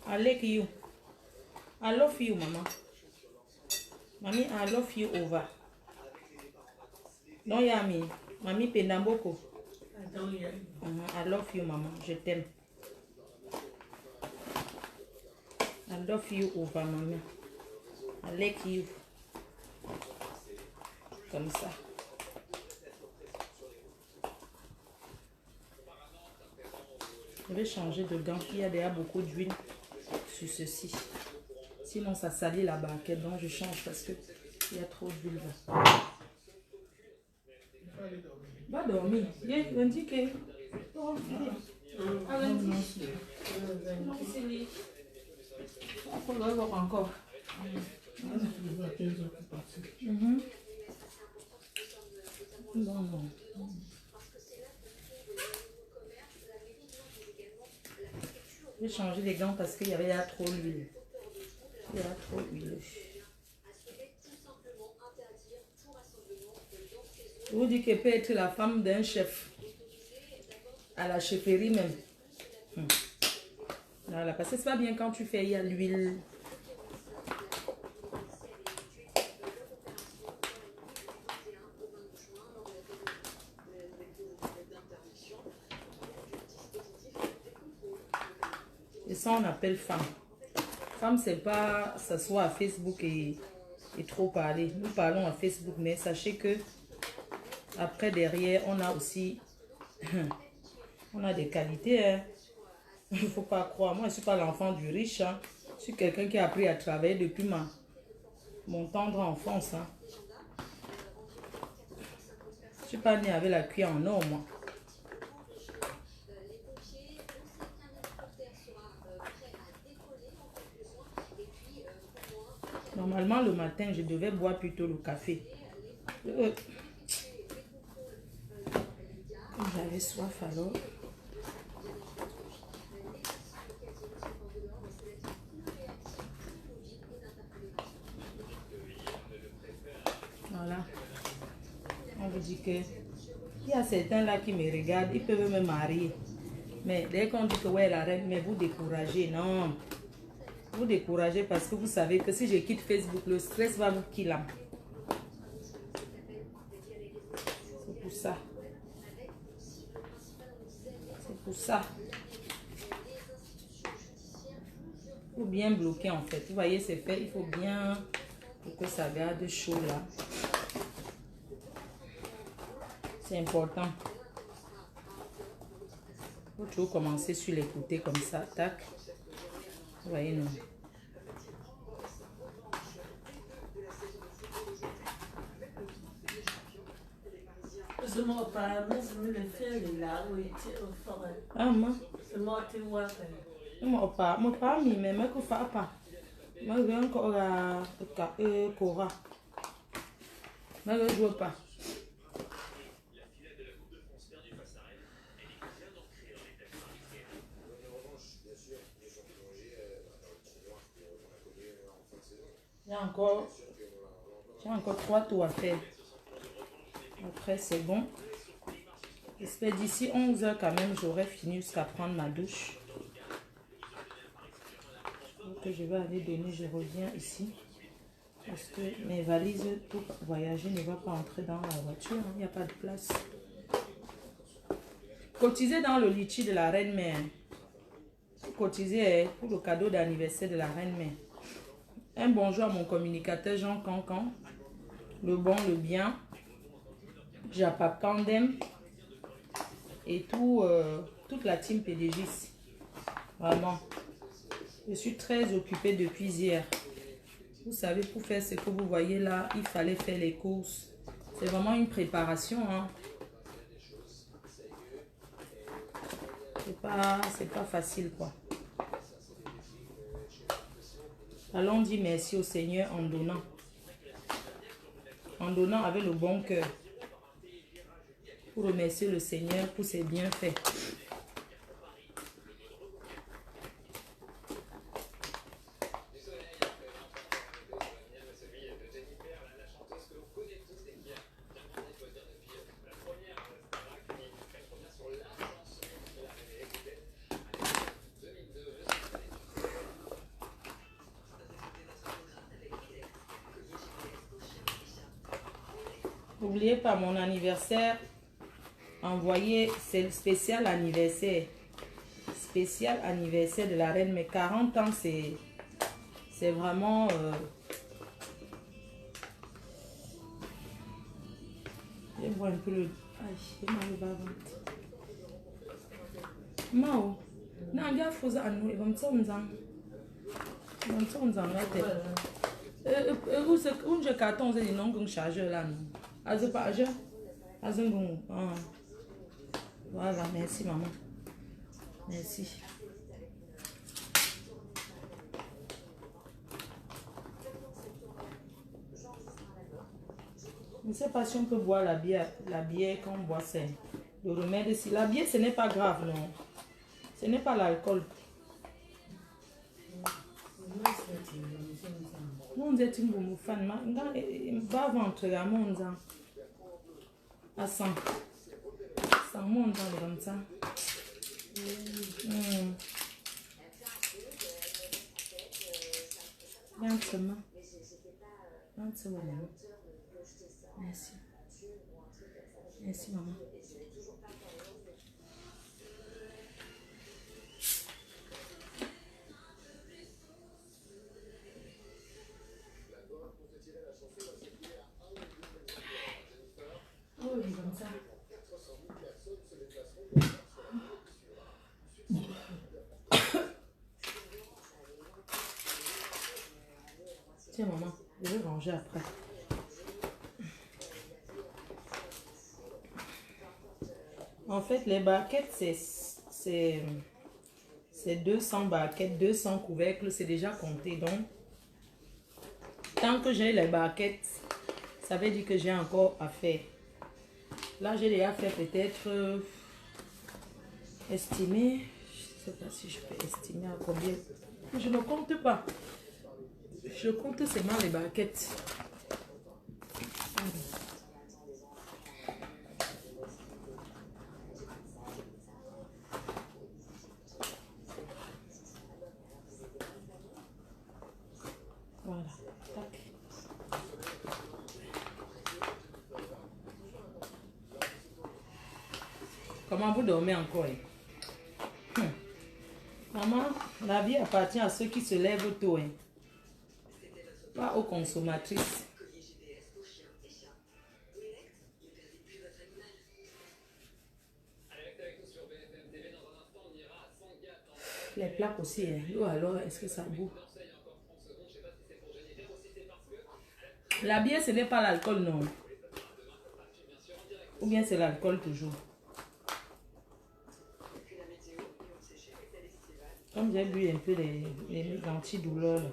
I like you. I love you, mama. Mommy, I love you over. Non, Yami. Mamie Pendamboko. I love you, maman. Je t'aime. I love you over, maman. I like you. Comme ça. Je vais changer de gant. Il y a déjà beaucoup d'huile sur ceci. Sinon, ça salit la barquette. Donc, je change parce que il y a trop d'huile là. Va dormir. Viens, lundi que. Oh, ah, lundi. Non, c'est lui. Il faut le voir encore. Non, non. Je vais changer les gants parce qu'il y avait là trop d'huile. Il y a trop d'huile. Je vous dis qu'elle peut être la femme d'un chef. À la chefferie même. Voilà, parce que c'est pas bien quand tu fais, il y a l'huile. Et ça, on appelle femme. Femme, c'est pas s'asseoir à Facebook et trop parler. Nous parlons à Facebook, mais sachez que après, derrière, on a aussi on a des qualités. Hein. Il ne faut pas croire. Moi, je ne suis pas l'enfant du riche. Hein. Je suis quelqu'un qui a appris à travailler depuis mon tendre enfance. Hein. Je ne suis pas née avec la cuillère en or, moi. Normalement, le matin, je devais boire plutôt le café. J'avais soif alors. Voilà. On vous dit que il y a certains là qui me regardent, ils peuvent me marier. Mais dès qu'on dit que ouais, la reine, mais vous découragez. Non. Vous découragez parce que vous savez que si je quitte Facebook, le stress va vous killer. C'est pour ça. C'est pour ça. Il faut bien bloquer en fait. Vous voyez, c'est fait. Il faut bien pour que ça garde chaud là. C'est important. Il faut toujours commencer sur les côtés comme ça. Tac. Vous voyez, non. C'est mon père, mais c'est le fait là où il était au forêt. Ah, moi. C'est moi qui vois. Mon père, mais je ne fais pas. Moi, je vais encore à Cora. Moi, je ne joue pas. J'ai encore 3 tours à faire. Après, c'est bon. J'espère d'ici 11 h quand même, j'aurai fini jusqu'à prendre ma douche. Donc, je vais aller donner, je reviens ici. Parce que mes valises pour voyager ne vont pas entrer dans la voiture. Il n'y a pas de place. Cotisez dans le litchi de la reine-mère. Cotisez pour le cadeau d'anniversaire de la reine-mère. Un bonjour à mon communicateur Jean Cancan. Le bon, le bien. Japap Kandem. Et toute la team PDGIS. Vraiment. Je suis très occupée depuis hier. Vous savez, pour faire ce que vous voyez là, il fallait faire les courses. C'est vraiment une préparation. Hein. C'est pas facile quoi. Allons dire merci au Seigneur en donnant. En donnant avec le bon cœur. Pour remercier le Seigneur pour ses bienfaits. N'oubliez pas mon anniversaire. Envoyez, c'est le spécial anniversaire. Spécial anniversaire de la reine. Mais 40 ans, c'est vraiment... Je vois un peu le... Aïe, j'ai mal au bas-ventre. Mao. Non, il y a faux à nous. Il va me dire, on s'en va. Où j'ai carton, c'est des noms chargeur là. Voilà, merci maman. Merci. Je ne sais pas si on peut boire la bière qu'on boit, c'est le remède ici. La bière, ce n'est pas grave, non. Ce n'est pas l'alcool. Mon Dieu, tu me fan. Va ventre à mon Dieu. À 100. 100 mon Dieu, comme ça. Lentement. Lentement. Merci. Merci, maman. Oh, il est comme ça. Tiens, maman, je vais ranger. En fait, les barquettes, c'est 200 barquettes, 200 couvercles, c'est déjà compté. Donc, tant que j'ai les barquettes, ça veut dire que j'ai encore à faire. Là, j'ai déjà fait peut-être estimer. Je ne sais pas si je peux estimer à combien. Je ne compte pas. Je compte seulement les barquettes. Voilà. Tac. Comment vous dormez encore? Maman, la vie appartient à ceux qui se lèvent tôt. Pas aux consommatrices. Les plaques aussi. Ou alors, est-ce que ça boue? La bière, ce n'est pas l'alcool, non. Ou bien c'est l'alcool toujours. Comme j'ai bu un peu les antidouleurs.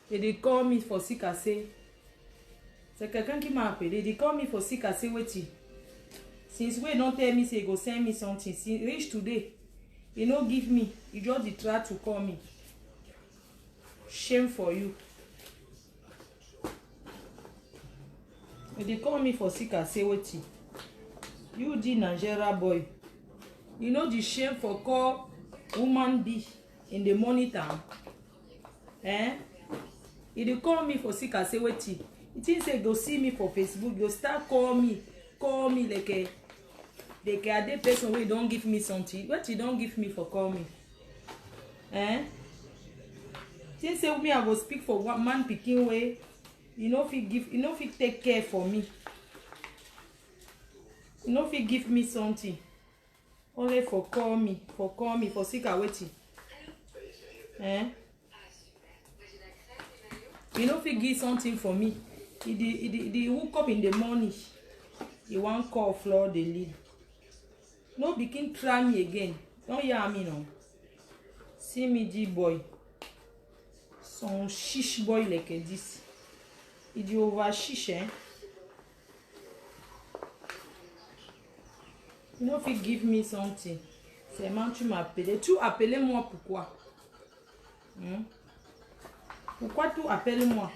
Et dit comme il faut s'y casser. C'est quelqu'un qui m'a appelé. Il dit comme il faut s'y casser. Since we don't tell me, say go send me something. Since reach today, you know, give me. You just try to call me. Shame for you. They call me for sick. I say what you did, Nigeria boy. You know the shame for call woman be in the morning time. Eh? If they call me for sick, I say what it is. Say go see me for Facebook. Go start call me like a other person who don't give me something. What you don't give me for call me? Eh? Since say me I go speak for one man picking way. You know if you take care for me. You know if you give me something. Only for call me for sick I waiting. Eh? You know if you give something for me. He woke up in the morning. He won't call floor the lead. No begin try me again. Don't hear me no. See me G boy. Son shish boy like this. Il dit over shish, hein? You know if you give me something. C'est moi tu m'appelles. Tu appelles moi pourquoi? Pourquoi tu appelles moi?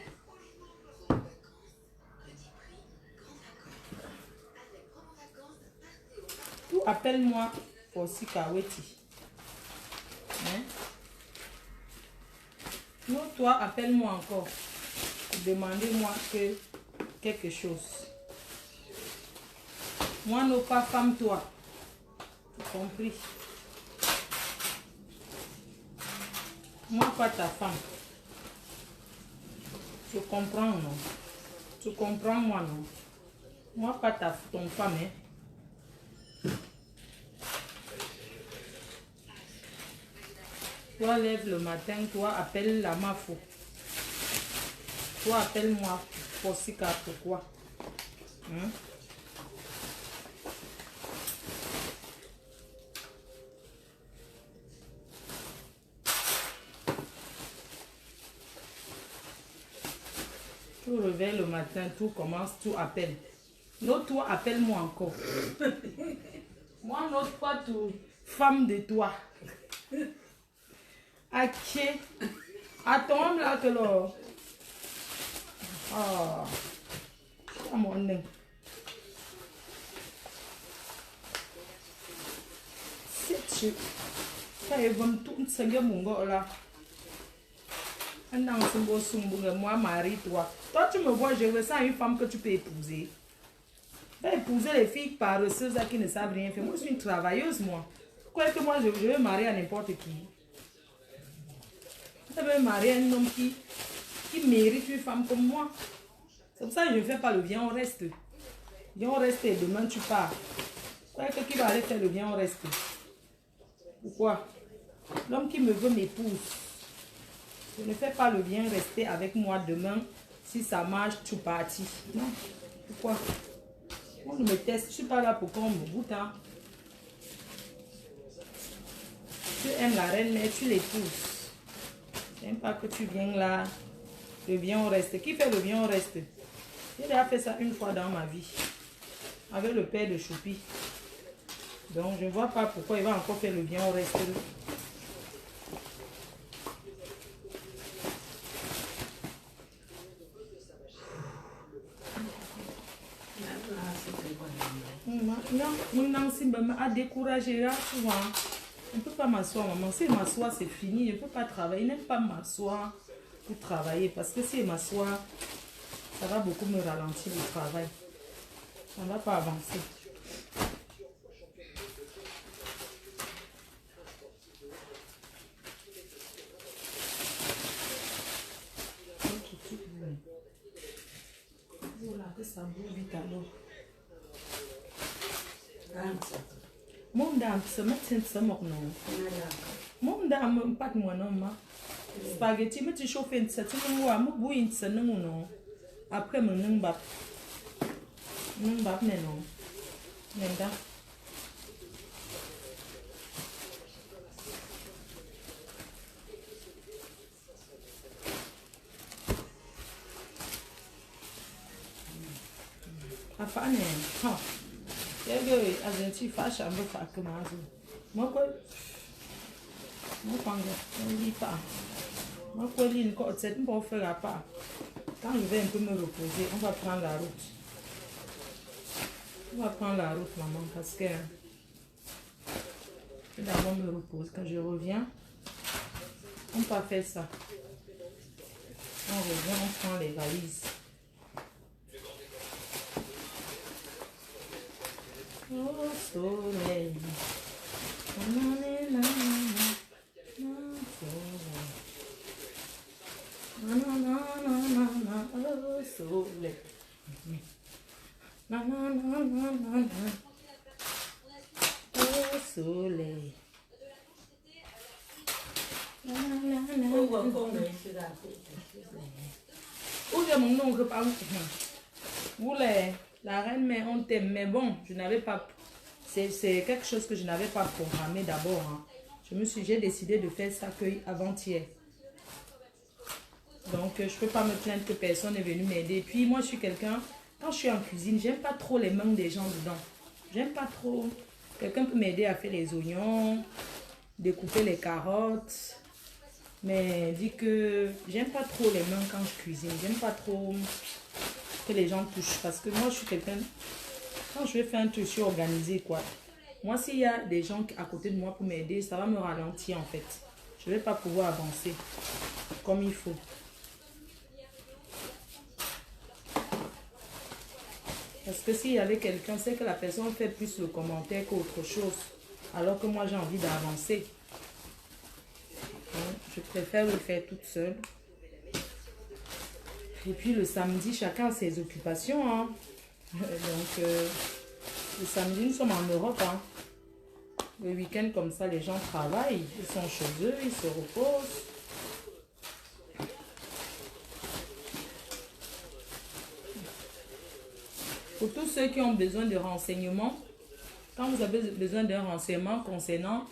Tu appelles moi pour Sikaweti. Hein? Non, toi appelle-moi encore. Demandez-moi quelque chose. Moi, non pas femme, toi. Tu compris? Moi, pas ta femme. Tu comprends, non? Tu comprends, moi, non? Moi, pas ton femme, hein? Toi, lève le matin, toi, appelle la mafo. Toi, appelle-moi pour Sika, pourquoi? Tu réveilles le matin, tout commence, tout appelle. Non, toi, appelle-moi encore. Moi, non, pas tout. Femme de toi. Ok. Attends, là, que là. Ah. Come on, then. C'est ça est bon tout ça y est mon gars là. Moi, marie-toi. Toi, tu me vois, je ressens une femme que tu peux épouser. Va épouser les filles paresseuses qui ne savent rien faire. Moi, je suis une travailleuse, moi. Pourquoi que moi, je vais marier à n'importe qui? Je vais marier un homme qui mérite une femme comme moi. C'est pour ça que je ne fais pas le viens, on reste. Viens, on reste et demain tu pars. Pourquoi que qui va aller faire le viens, on reste? Pourquoi? L'homme qui me veut m'épouse. Je ne fais pas le bien rester avec moi demain. Si ça marche, tu partis. Non. Pourquoi? On me teste. Je ne suis pas là pour qu'on me goûte. Hein. Tu aimes la reine, mais tu l'épouses. J'aime pas que tu viennes là. Le bien au reste. Qui fait le bien au reste? J'ai déjà fait ça une fois dans ma vie. Avec le père de Choupi. Donc je ne vois pas pourquoi il va encore faire le bien au reste. Non, a découragé là souvent. On ne peut pas m'asseoir, maman. Si je m'assois, c'est fini. Je ne peux pas travailler. Je n'aime pas m'asseoir pour travailler. Parce que si je m'assois, ça va beaucoup me ralentir le travail. Ça ne va pas avancer. Voilà, que ça bouge vite alors. Mon dame, ce matin, c'est mon nom. Mon dame, pas de mon nom. Spaghetti, mais tu chauffes une cette moi, moi, bouille une non. Après, mon nom, bap. Non, bap, mais non. Nenda. Apa ne? Ha. Yego, agenti faz a boca que mais. Moi quoi? Moi panga, on lit pas. Moi quoi lit encore cette bon faire à part. Quand je vais un peu me reposer, on va prendre la route. On va prendre la route, maman, parce que je vais d'abord me reposer. Quand je reviens, on peut faire ça. On revient, on prend les valises. Oh soleil, oh soleil, oh soleil. Où j'ai mon nom que par vous la reine, mais on t'aime. Mais bon, je n'avais pas... C'est quelque chose que je n'avais pas programmé d'abord. Hein. J'ai décidé de faire ça qu'avant-hier. Donc, je ne peux pas me plaindre que personne n'est venu m'aider. Puis, moi, je suis quelqu'un... Quand je suis en cuisine, j'aime pas trop les mains des gens dedans. J'aime pas trop... Quelqu'un peut m'aider à faire les oignons, découper les carottes. Mais dit que j'aime pas trop les mains quand je cuisine. J'aime pas trop... que les gens touchent, parce que moi je suis quelqu'un, quand je vais faire un truc, je suis organisée quoi. Moi s'il y a des gens à côté de moi pour m'aider, ça va me ralentir en fait. Je vais pas pouvoir avancer comme il faut. Parce que s'il y avait quelqu'un, c'est que la personne fait plus le commentaire qu'autre chose, alors que moi j'ai envie d'avancer. Je préfère le faire toute seule. Et puis le samedi, chacun a ses occupations. Hein. Donc, le samedi, nous sommes en Europe. Hein. Le week-end, comme ça, les gens travaillent. Ils sont chez eux, ils se reposent. Pour tous ceux qui ont besoin de renseignements, quand vous avez besoin d'un renseignement concernant...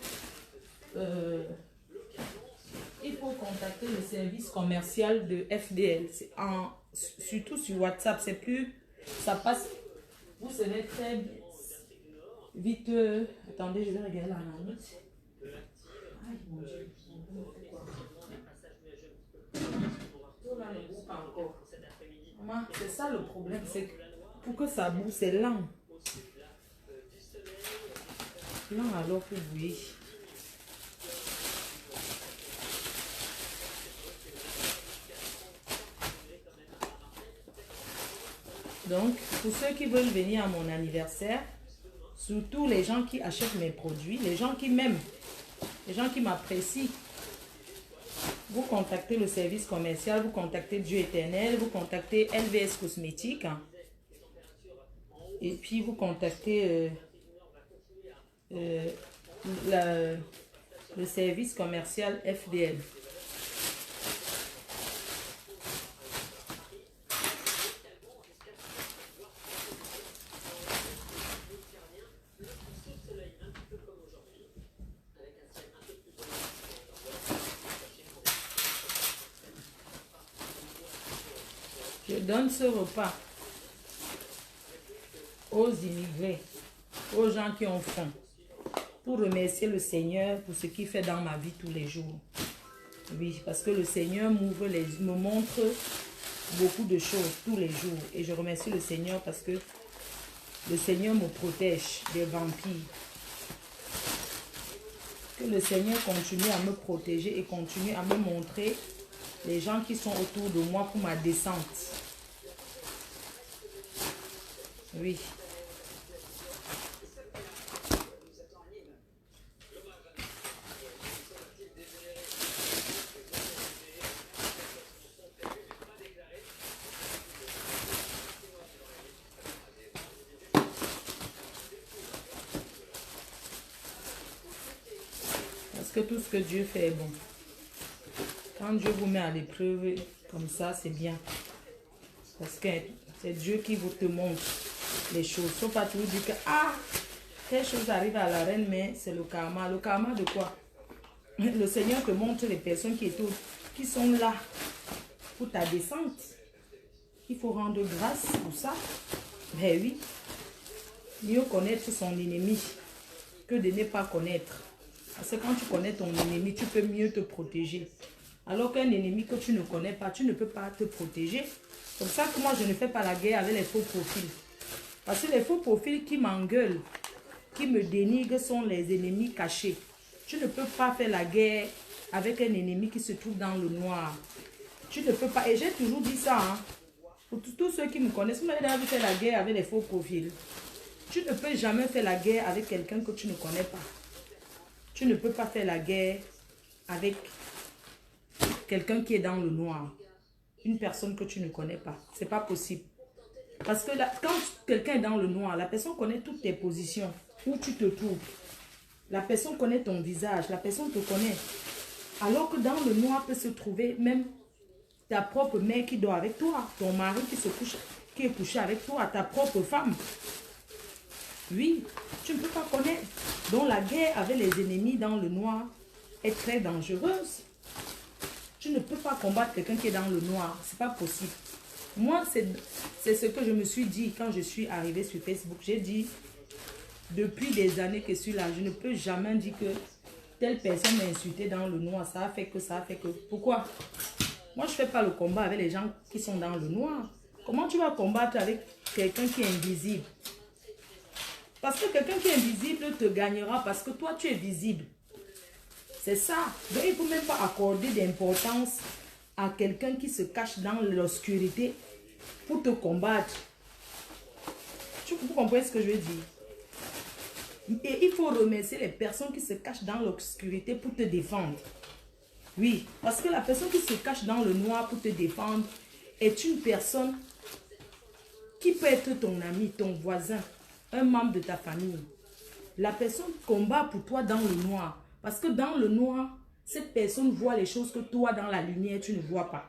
il faut contacter le service commercial de FDL. Surtout sur WhatsApp, c'est plus... Ça passe... Vous serez très vite... attendez, je vais regarder la minute. Aïe, mon Dieu. C'est ça le problème, c'est que pour que ça bouge, c'est lent. Lent alors pour bouillir. Donc, pour ceux qui veulent venir à mon anniversaire, surtout les gens qui achètent mes produits, les gens qui m'aiment, les gens qui m'apprécient, vous contactez le service commercial, vous contactez Dieu éternel, vous contactez LVS Cosmétiques, hein, et puis vous contactez le service commercial FDL. donne ce repas aux immigrés, aux gens qui ont faim, pour remercier le Seigneur pour ce qu'il fait dans ma vie tous les jours. Oui, parce que le Seigneur me montre beaucoup de choses tous les jours. Et je remercie le Seigneur parce que le Seigneur me protège des vampires. Que le Seigneur continue à me protéger et continue à me montrer les gens qui sont autour de moi pour ma descente. Oui. Parce que tout ce que Dieu fait est bon. Quand Dieu vous met à l'épreuve comme ça, c'est bien. Parce que c'est Dieu qui vous te montre les choses. Il ne faut pas toujours dire que telle chose arrive à la reine, mais c'est le karma. Le karma de quoi? Le Seigneur te montre les personnes qui sont là pour ta descente. Il faut rendre grâce pour ça. Ben oui. Mieux connaître son ennemi que de ne pas connaître. Parce que quand tu connais ton ennemi, tu peux mieux te protéger. Alors qu'un ennemi que tu ne connais pas, tu ne peux pas te protéger. C'est pour ça que moi, je ne fais pas la guerre avec les faux profils. Parce que les faux profils qui m'engueulent, qui me dénigrent, sont les ennemis cachés. Tu ne peux pas faire la guerre avec un ennemi qui se trouve dans le noir. Tu ne peux pas. Et j'ai toujours dit ça. Hein. Pour tous ceux qui me connaissent, vous m'avez déjà vu faire la guerre avec les faux profils. Tu ne peux jamais faire la guerre avec quelqu'un que tu ne connais pas. Tu ne peux pas faire la guerre avec quelqu'un qui est dans le noir. Une personne que tu ne connais pas. Ce n'est pas possible. Parce que là, quand quelqu'un est dans le noir, la personne connaît toutes tes positions, où tu te trouves. La personne connaît ton visage, la personne te connaît. Alors que dans le noir peut se trouver même ta propre mère qui dort avec toi, ton mari qui est couché avec toi, ta propre femme. Oui, tu ne peux pas connaître. Donc la guerre avec les ennemis dans le noir est très dangereuse. Tu ne peux pas combattre quelqu'un qui est dans le noir. Ce n'est pas possible. Moi, c'est ce que je me suis dit quand je suis arrivée sur Facebook. J'ai dit, depuis des années que je suis là, je ne peux jamais dire que telle personne m'a insulté dans le noir. Ça a fait que, ça a fait que. Pourquoi? Moi, je ne fais pas le combat avec les gens qui sont dans le noir. Comment tu vas combattre avec quelqu'un qui est invisible? Parce que quelqu'un qui est invisible te gagnera parce que toi, tu es visible. C'est ça. Donc, il ne faut même pas accorder d'importance à quelqu'un qui se cache dans l'obscurité pour te combattre. Vous comprenez ce que je veux dire? Et il faut remercier les personnes qui se cachent dans l'obscurité pour te défendre. Oui, parce que la personne qui se cache dans le noir pour te défendre est une personne qui peut être ton ami, ton voisin, un membre de ta famille. La personne combat pour toi dans le noir. Parce que dans le noir, cette personne voit les choses que toi, dans la lumière, tu ne vois pas.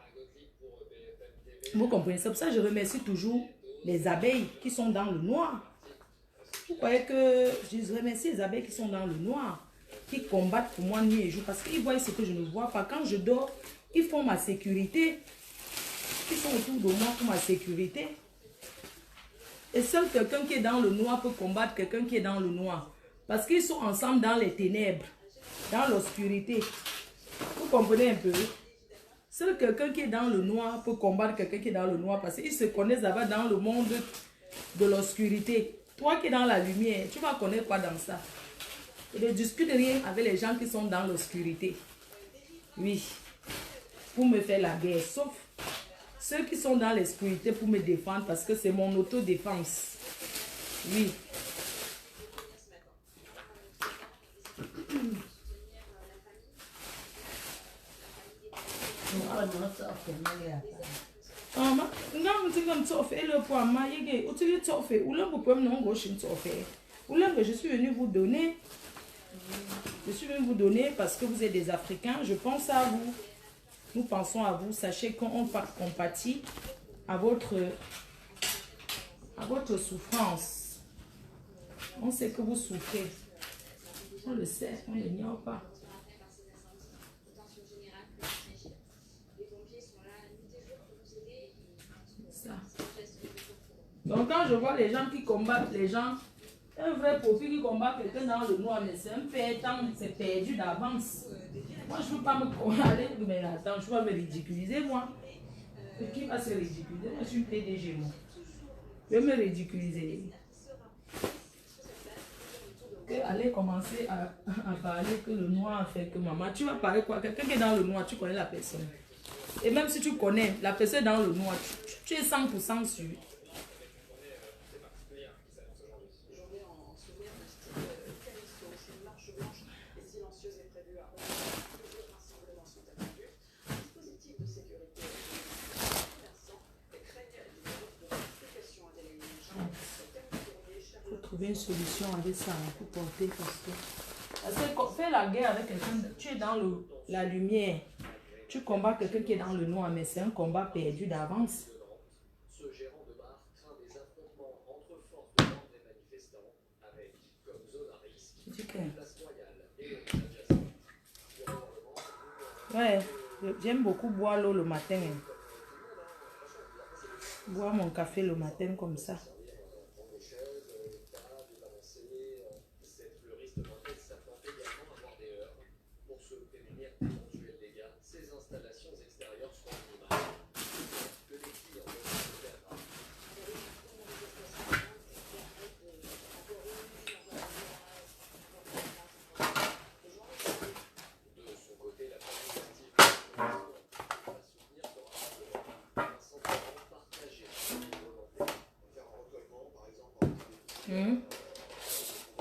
Vous comprenez? C'est pour ça que je remercie toujours les abeilles qui sont dans le noir. Vous croyez que je remercie les abeilles qui sont dans le noir, qui combattent pour moi nuit et jour, parce qu'ils voient ce que je ne vois pas. Quand je dors, ils font ma sécurité. Ils sont autour de moi pour ma sécurité. Et seul quelqu'un qui est dans le noir peut combattre quelqu'un qui est dans le noir. Parce qu'ils sont ensemble dans les ténèbres, dans l'obscurité. Vous comprenez un peu? Seul quelqu'un qui est dans le noir peut combattre quelqu'un qui est dans le noir parce qu'ils se connaissent là-bas dans le monde de l'obscurité. Toi qui es dans la lumière, tu vas connaître quoi dans ça? Et ne discute rien avec les gens qui sont dans l'obscurité. Oui, pour me faire la guerre. Sauf ceux qui sont dans l'obscurité pour me défendre parce que c'est mon autodéfense. Oui. Je suis venu vous donner. Je suis venu vous donner parce que vous êtes des Africains. Je pense à vous. Nous pensons à vous. Sachez qu'on compatit à votre souffrance. On sait que vous souffrez. On le sait, on ne l'ignore pas. Ça. Donc quand je vois les gens qui combattent les gens, un vrai profil qui combat quelqu'un dans le noir, mais c'est un perdant, c'est perdu d'avance. Moi je ne veux pas me aller, mais attends, je ne veux pas me ridiculiser moi. Qui va se ridiculiser? Moi je suis PDG moi. Je vais me ridiculiser. Aller commencer à parler que le noir a fait que maman. Tu vas parler quoi? Quelqu'un qui est dans le noir, tu connais la personne. Et même si tu connais la personne dans le noir, tu es 100% sûr. Trouver une solution avec ça pour porter parce que faire la guerre avec quelqu'un, tu es dans la lumière, tu combats quelqu'un qui est dans le noir, mais c'est un combat perdu d'avance. Ce gérant de bar craint des affrontements entre forces de l'ordre et manifestants avec comme zone à risque la place royale et le village adjacent. Ouais, j'aime beaucoup boire l'eau le matin. Boire mon café le matin comme ça.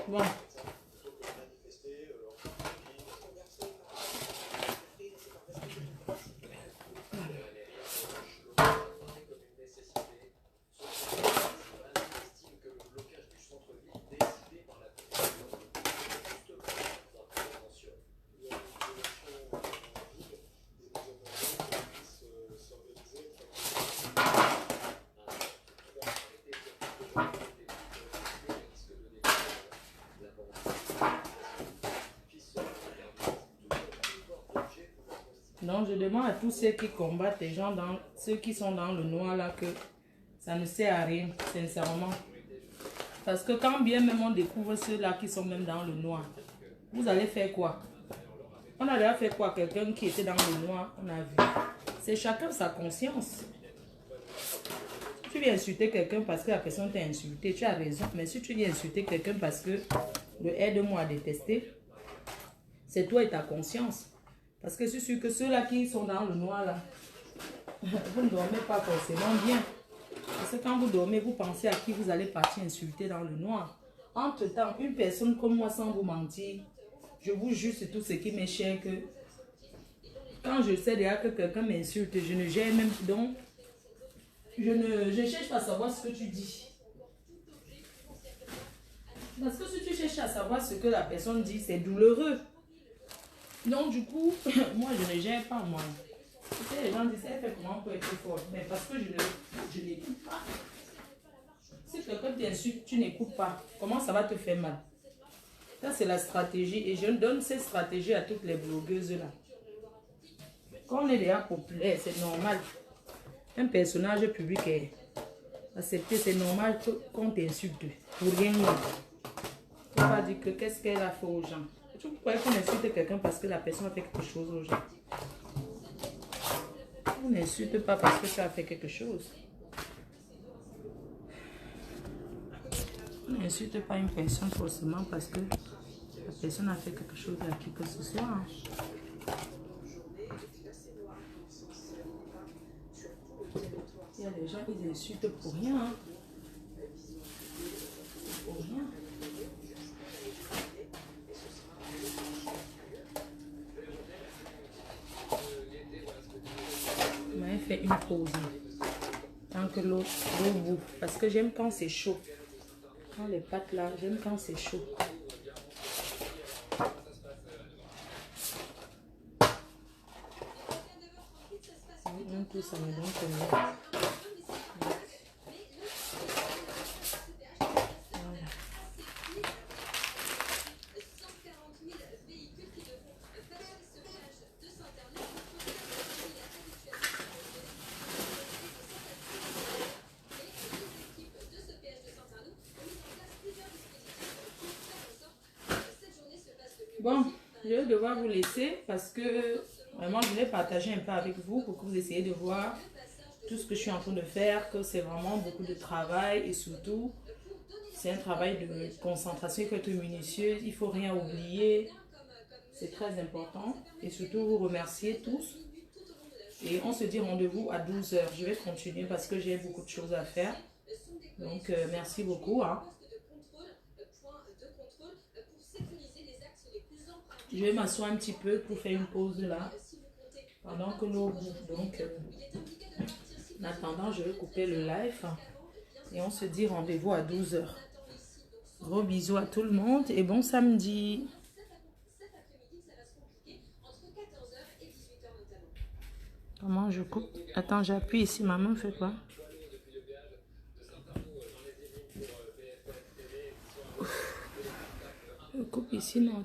Bon. Donc je demande à tous ceux qui combattent les gens, ceux qui sont dans le noir là, que ça ne sert à rien, sincèrement. Parce que quand bien même on découvre ceux-là qui sont même dans le noir, vous allez faire quoi? On a déjà fait quoi? Quelqu'un qui était dans le noir, on a vu. C'est chacun sa conscience. Tu viens insulter quelqu'un parce que la personne t'a insulté, tu as raison. Mais si tu viens insulter quelqu'un parce que le aide-moi à détester, c'est toi et ta conscience. Parce que je suis sûr que ceux-là qui sont dans le noir, là, vous ne dormez pas forcément bien. Parce que quand vous dormez, vous pensez à qui vous allez partir insulter dans le noir. Entre-temps, une personne comme moi, sans vous mentir, je vous jure sur tout ce qui m'est cher que quand je sais déjà que quelqu'un m'insulte, je ne gère même donc. Je ne cherche pas à savoir ce que tu dis. Parce que si tu cherches à savoir ce que la personne dit, c'est douloureux. Donc du coup, moi je ne gère pas moi. Tu sais, les gens disent, elle fait comment pour être forte? Mais parce que je n'écoute pas. Si quelqu'un t'insulte, tu n'écoutes pas. Comment ça va te faire mal? Ça c'est la stratégie. Et je donne cette stratégie à toutes les blogueuses là. Quand on est déjà populaire, c'est normal. Un personnage public est accepté, c'est normal qu'on t'insulte. Pour rien. On ne peut pas dire que qu'est-ce qu'elle a fait aux gens. Tu croyez qu'on insulte quelqu'un parce que la personne a fait quelque chose aux gens. On n'insulte pas parce que tu as fait quelque chose. On n'insulte pas une personne forcément parce que la personne a fait quelque chose à qui que ce soit. Il y a des gens qui insultent pour rien. Hein. Pour rien. Je vais faire une pause. Tant que l'eau bout. Parce que j'aime quand c'est chaud. Dans les pâtes là, j'aime quand c'est chaud. Tout ça me donne combien? Je vais devoir vous laisser parce que vraiment, je vais partager un peu avec vous pour que vous essayiez de voir tout ce que je suis en train de faire, que c'est vraiment beaucoup de travail et surtout, c'est un travail de concentration, il faut être minutieux, il ne faut rien oublier. C'est très important. Et surtout, vous remercier tous. Et on se dit rendez-vous à 12 h. Je vais continuer parce que j'ai beaucoup de choses à faire. Donc, merci beaucoup. Hein. Je vais m'asseoir un petit peu pour faire une pause là. Pendant que nous... Donc, en attendant, je vais couper le live. Et on se dit rendez-vous à 12 h. Gros bisous à tout le monde et bon samedi. Comment je coupe? Attends, j'appuie ici. Maman fait quoi? Je coupe ici, non.